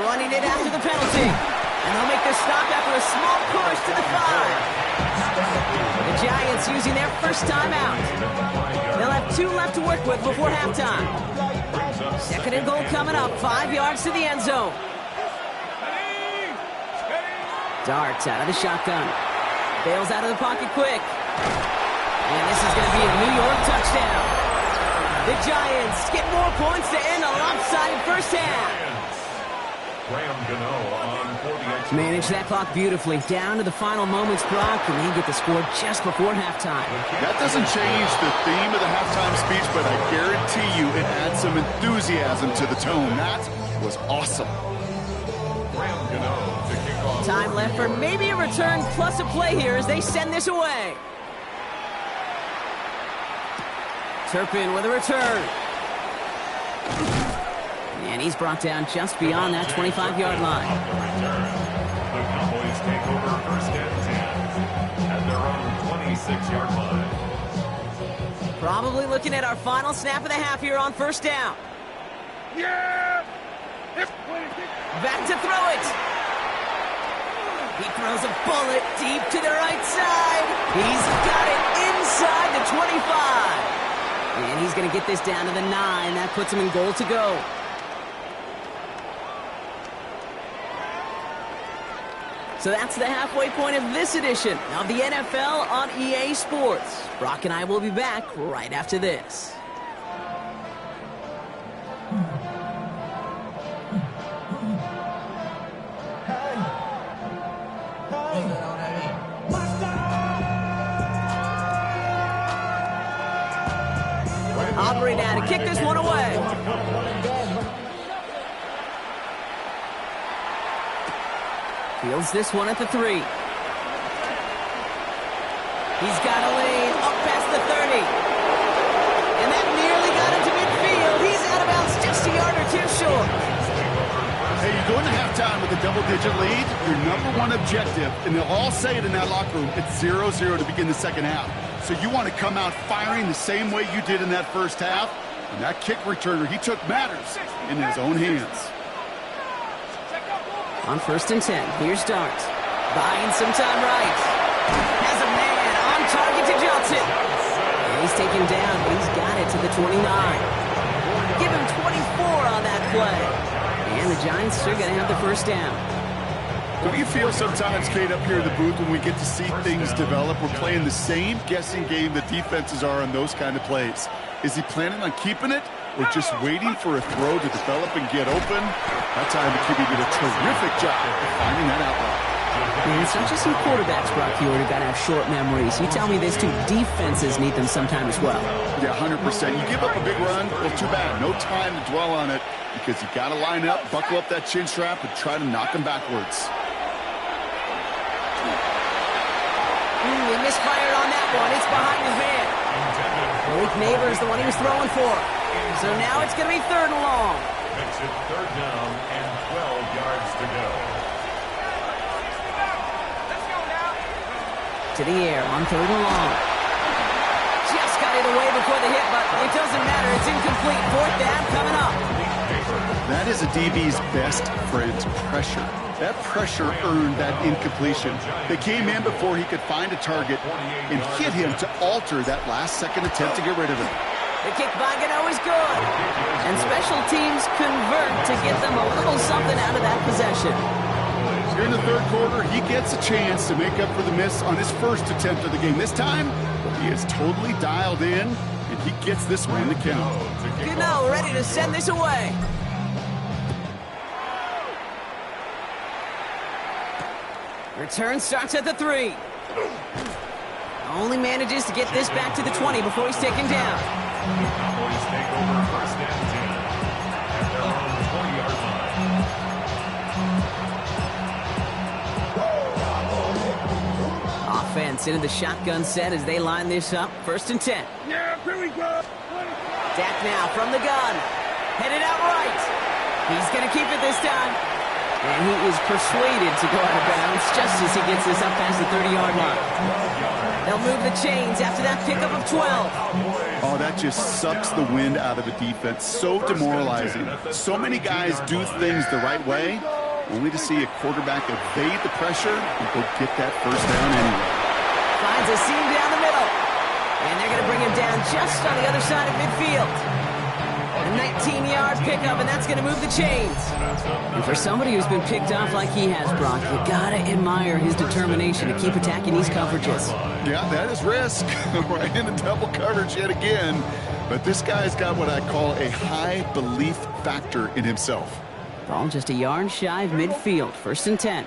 Running it after the penalty, and they'll make the stop after a small push to the 5. The Giants using their first timeout. They'll have 2 left to work with before halftime. 2nd and goal coming up, 5 yards to the end zone. Darts out of the shotgun. Bails out of the pocket quick. And this is going to be a New York touchdown. The Giants get more points to end a lopsided first half. Manage that clock beautifully. Down to the final moments, Brock, and they get the score just before halftime. That doesn't change the theme of the halftime speech, but I guarantee you it adds some enthusiasm to the tone. That was awesome. Time left for maybe a return plus a play here as they send this away. Turpin with a return. And he's brought down just beyond that 25-yard line. The Cowboys take over 1st and 10 at their own 26-yard line. Probably looking at our final snap of the half here on 1st down. Yeah! Back to throw it. He throws a bullet deep to the right side. He's got it inside the 25. And he's going to get this down to the 9. That puts him in goal to go. So that's the halfway point of this edition of the NFL on EA Sports. Brock and I will be back right after this. Aubrey now to kick this one away. Fields this one at the 3. He's got a lane up past the 30. And that nearly got him to midfield. He's out of bounds just a yard or 2 short. Hey, you go into halftime with a double-digit lead, your #1 objective, and they'll all say it in that locker room, it's 0-0 to begin the second half. So you want to come out firing the same way you did in that first half. And that kick returner, he took matters in his own hands. On 1st and 10, here's Dart. Buying some time right. Has a man on target to Johnson. And he's taken down, but he's got it to the 29. Give him 24 on that play. And the Giants are going to have the first down. Don't you feel sometimes, Kate, up here in the booth when we get to see things develop, we're playing the same guessing game that defenses are on those kind of plays? Is he planning on keeping it or just waiting for a throw to develop and get open? That time the QB did a terrific job of finding that outlet. And it's not just some quarterbacks, Brock Huard, who got to have short memories. You tell me this too, defenses need them sometime as well. Yeah, 100%. You give up a big run, well, too bad. No time to dwell on it because you got to line up, buckle up that chin strap, and try to knock him backwards. He misfired on that one. It's behind his man. Malik Neighbors, the one he was throwing for. So now it's going to be 3rd and long. Makes it 3rd down and 12 yards to go. Let's go now. To the air on 3rd and long. Just got it away before the hit, but it doesn't matter. It's incomplete. 4th down coming up. That is a DB's best friend, pressure. That pressure earned that incompletion. They came in before he could find a target and hit him to alter that last-second attempt to get rid of him. The kick by Gano is good. And special teams convert to get them a little something out of that possession. Here in the 3rd quarter, he gets a chance to make up for the miss on his first attempt of the game. This time, he is totally dialed in, and he gets this one in the count. Gano ready to send this away. Return starts at the 3. Only manages to get this back to the 20 before he's taken down. Cowboys take over first and 10 at their own 20-yard line. Offense into the shotgun set as they line this up. First and 10. Yeah, here we go. Dak now from the gun. Headed out right. He's going to keep it this time. And he is persuaded to go out of bounds just as he gets this up past the 30-yard line. They'll move the chains after that pickup of 12. Oh, that just sucks the wind out of the defense. So demoralizing. So many guys do things the right way, only to see a quarterback evade the pressure and go get that first down anyway. Finds a seam down the middle. And they're going to bring him down just on the other side of midfield. A 19-yard pickup, and that's going to move the chains. And for somebody who's been picked off like he has, Brock, you got to admire his determination to keep attacking these coverages. Yeah, that is risk. Right into double coverage yet again. But this guy's got what I call a high belief factor in himself. Ball just a yard shy of midfield. First and 10.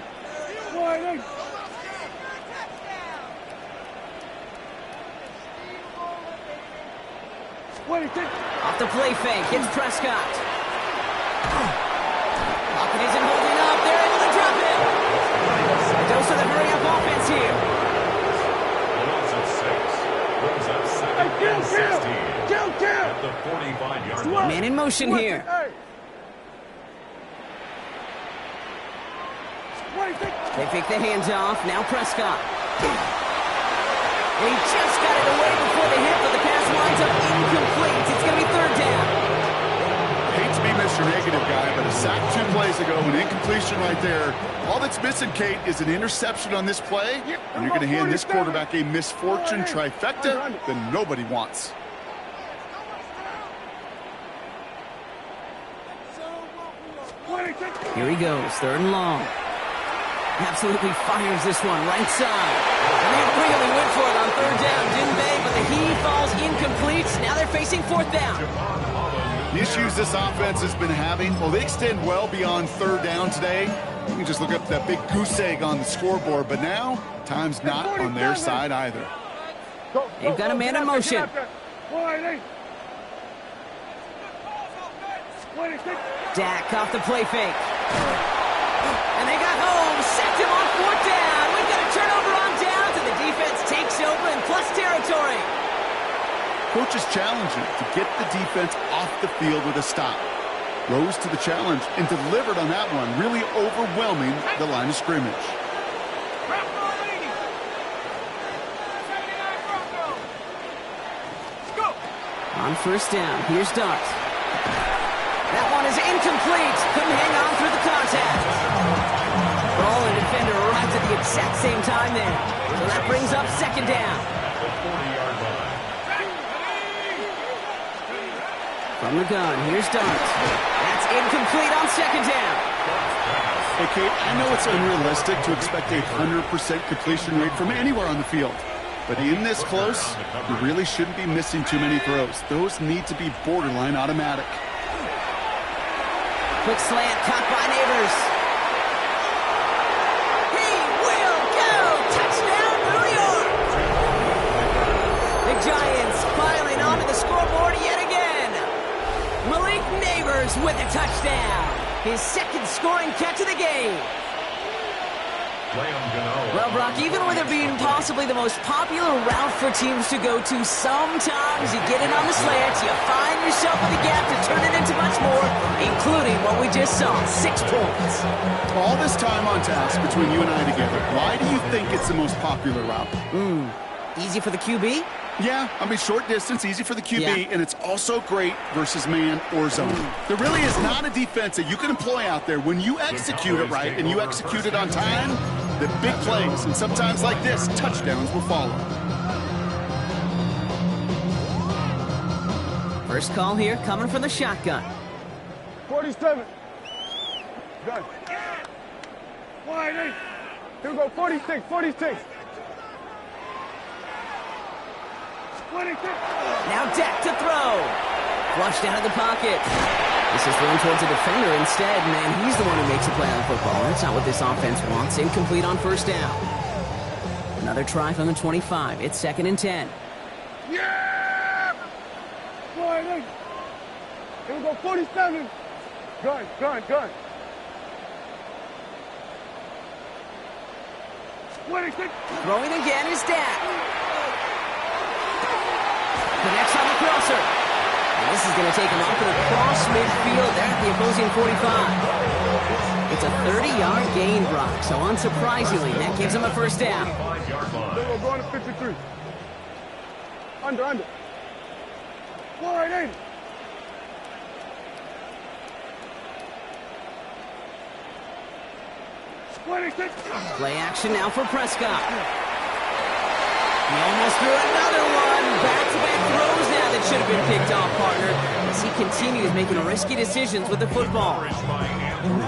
Off the play fake, hits Prescott. Lockett isn't holding up. They're able to drop it. A dose of the hurry-up offense here. Lows of 6. Brings up second and 16. At the 45-yard line. Man in motion here. They fake the handoff. Now Prescott. He just got it away before the hit, but the pass winds up incomplete. It's going to be third down. Hate to be Mr. Negative guy, but a sack 2 plays ago, an incompletion right there. All that's missing, Kate, is an interception on this play, and you're going to hand this quarterback a misfortune trifecta that nobody wants. Here he goes, third and long. Absolutely fires this one right side. And they really went for it on third down, didn't they? But the heave falls incomplete. Now they're facing fourth down. The issues this offense has been having, well, they extend well beyond third down today. You can just look up that big goose egg on the scoreboard, but now time's not on their side either. They've got a man in motion. Dak off the play fake. And they got home, sacked him on fourth down. We've got a turnover on downs, and the defense takes over in plus territory. Coach is challenging to get the defense off the field with a stop. Rose to the challenge and delivered on that one, really overwhelming the line of scrimmage. On first down, here's Dart. That one is incomplete. Couldn't hang on through the contact. Ball and defender arrived at the exact same time there. So that brings up second down. The 40-yard line. From the gun, here's Dart. That's incomplete on second down. Hey, Kate, I know it's unrealistic to expect a 100% completion rate from anywhere on the field. But in this close, you really shouldn't be missing too many throws. Those need to be borderline automatic. Quick slant caught by Neighbors. He will go! Touchdown, New York! The Giants piling onto the scoreboard yet again. Malik Neighbors with a touchdown. His second scoring catch of the game. Well, Brock, even with it being possibly the most popular route for teams to go to, sometimes you get in on the slant, you find yourself with a gap to turn it into much more, including what we just saw, 6 points. All this time on task between you and I together, why do you think it's the most popular route? Easy for the QB? Yeah, I mean, short distance, easy for the QB, and it's also great versus man or zone. There really is not a defense that you can employ out there when you execute it right and you execute it on time, the big plays, and sometimes like this, touchdowns will follow. First call here coming from the shotgun. 47. Gun. Wide 8. Here we go, 46, 46. 26. Now Dak to throw. Flushed out of the pocket. This is thrown towards a defender instead, and he's the one who makes a play on the football. That's not what this offense wants. Incomplete on first down. Another try from the 25. It's 2nd and 10. Yeah! Boy, look. Here we go, 47. Gun. Throwing again is Dak. Connects on the crosser. And this is going to take him off to the cross midfield there at the opposing 45. It's a 30-yard gain, Brock. So unsurprisingly, that gives him a first down. We're going to 53. Under. 480. Play action now for Prescott. He almost threw another one. Back-to-back throws now that should have been picked off, partner, as he continues making risky decisions with the football.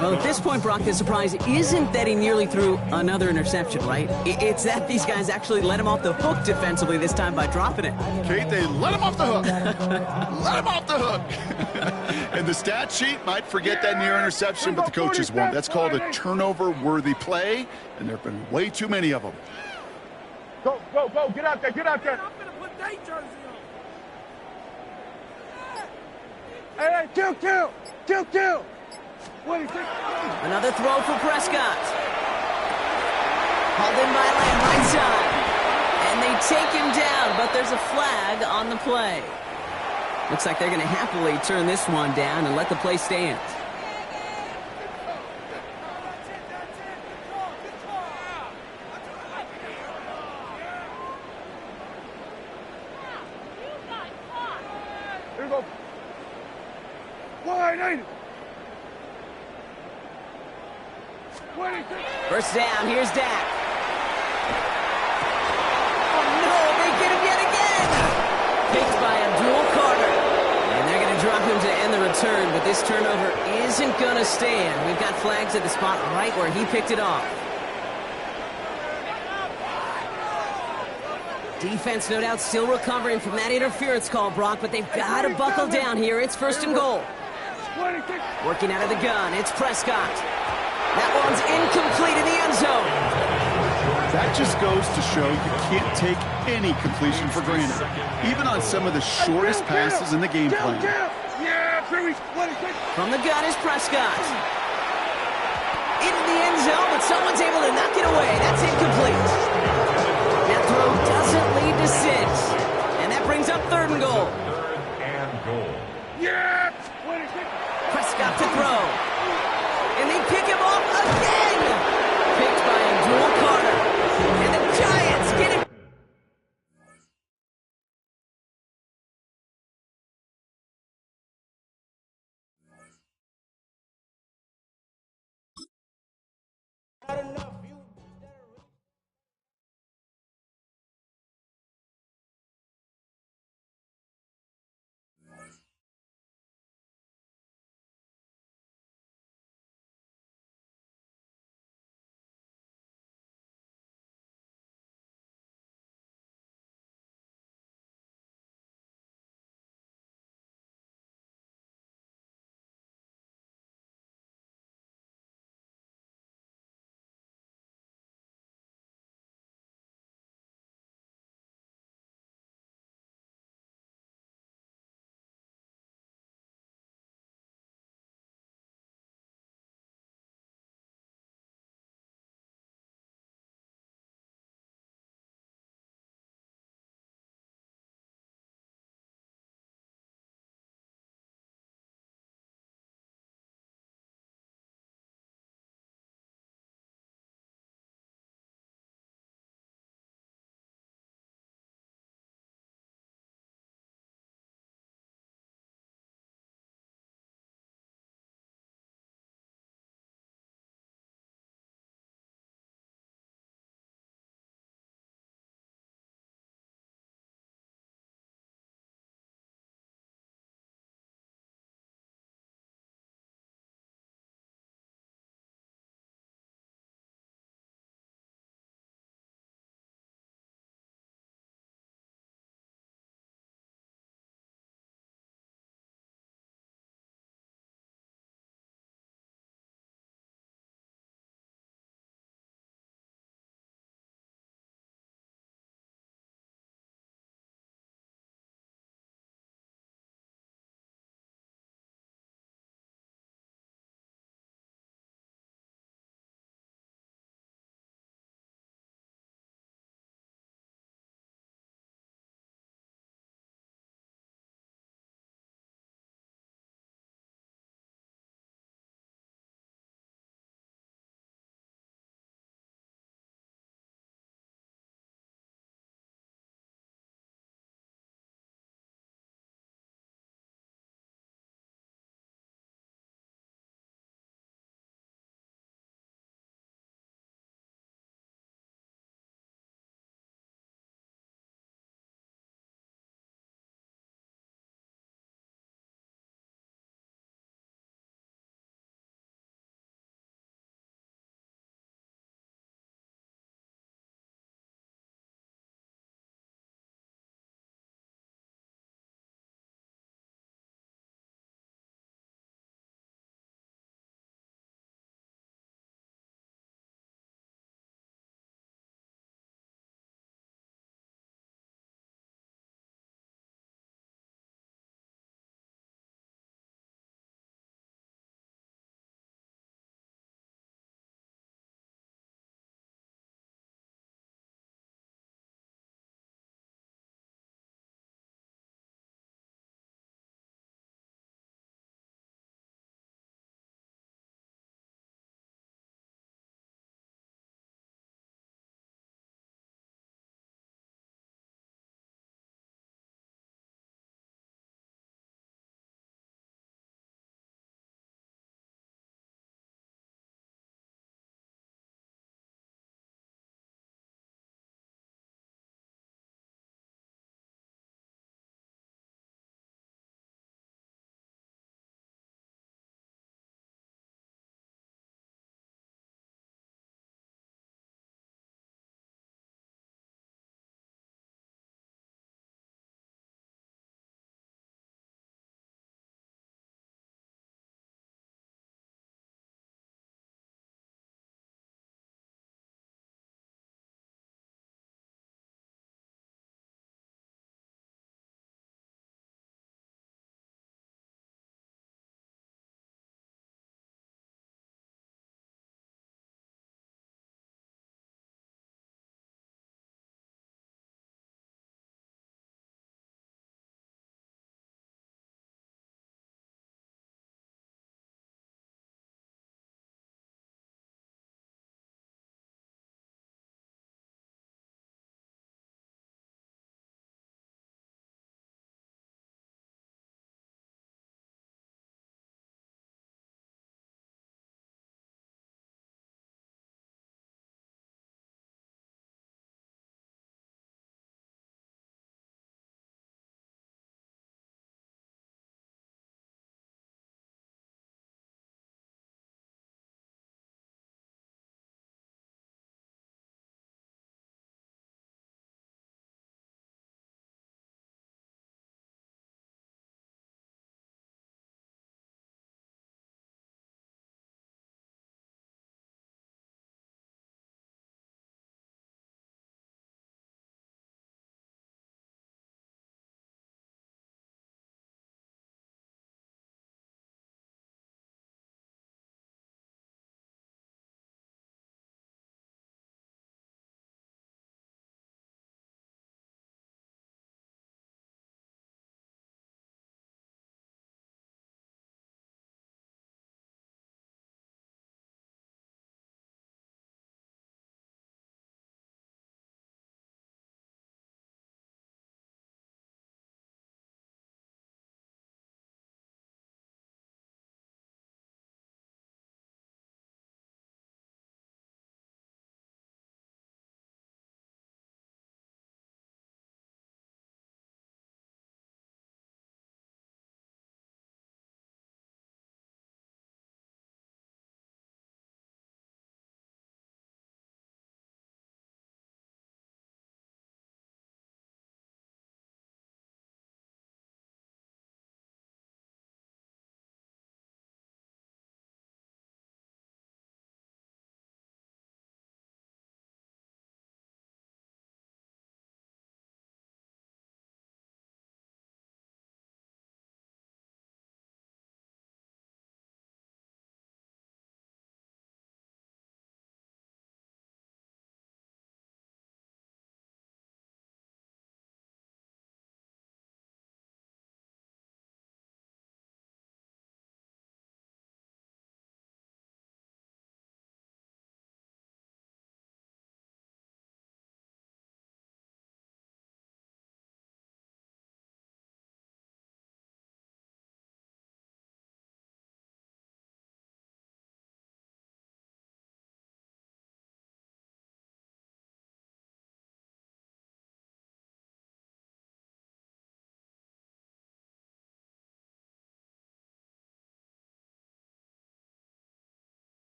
Well, at this point, Brock, the surprise isn't that he nearly threw another interception, right? It's that these guys actually let him off the hook defensively this time by dropping it. Kate, they let him off the hook. Let him off the hook. And the stat sheet might forget that near interception, but the coaches won't. That's called a turnover-worthy play, and there have been way too many of them. Go. Get out there. I'm going to put day jersey on. Hey, kill. Another throw for Prescott. Hauled in by Lamb right side. And they take him down, but there's a flag on the play. Looks like they're going to happily turn this one down and let the play stand. Here we go. 180. 26. First down, here's Dak. Oh no, they get him yet again! Picked by Abdul Carter. And they're going to drop him to end the return, but this turnover isn't going to stand. We've got flags at the spot right where he picked it off. Defense, no doubt, still recovering from that interference call, Brock, but they've got to buckle down here. It's 1st and goal. 26. Working out of the gun, it's Prescott. That one's incomplete in the end zone. That just goes to show you can't take any completion for granted, even on some of the shortest passes in the game plan. Yeah, 26. From the gun is Prescott. Into the end zone, but someone's able to knock it away. That's incomplete.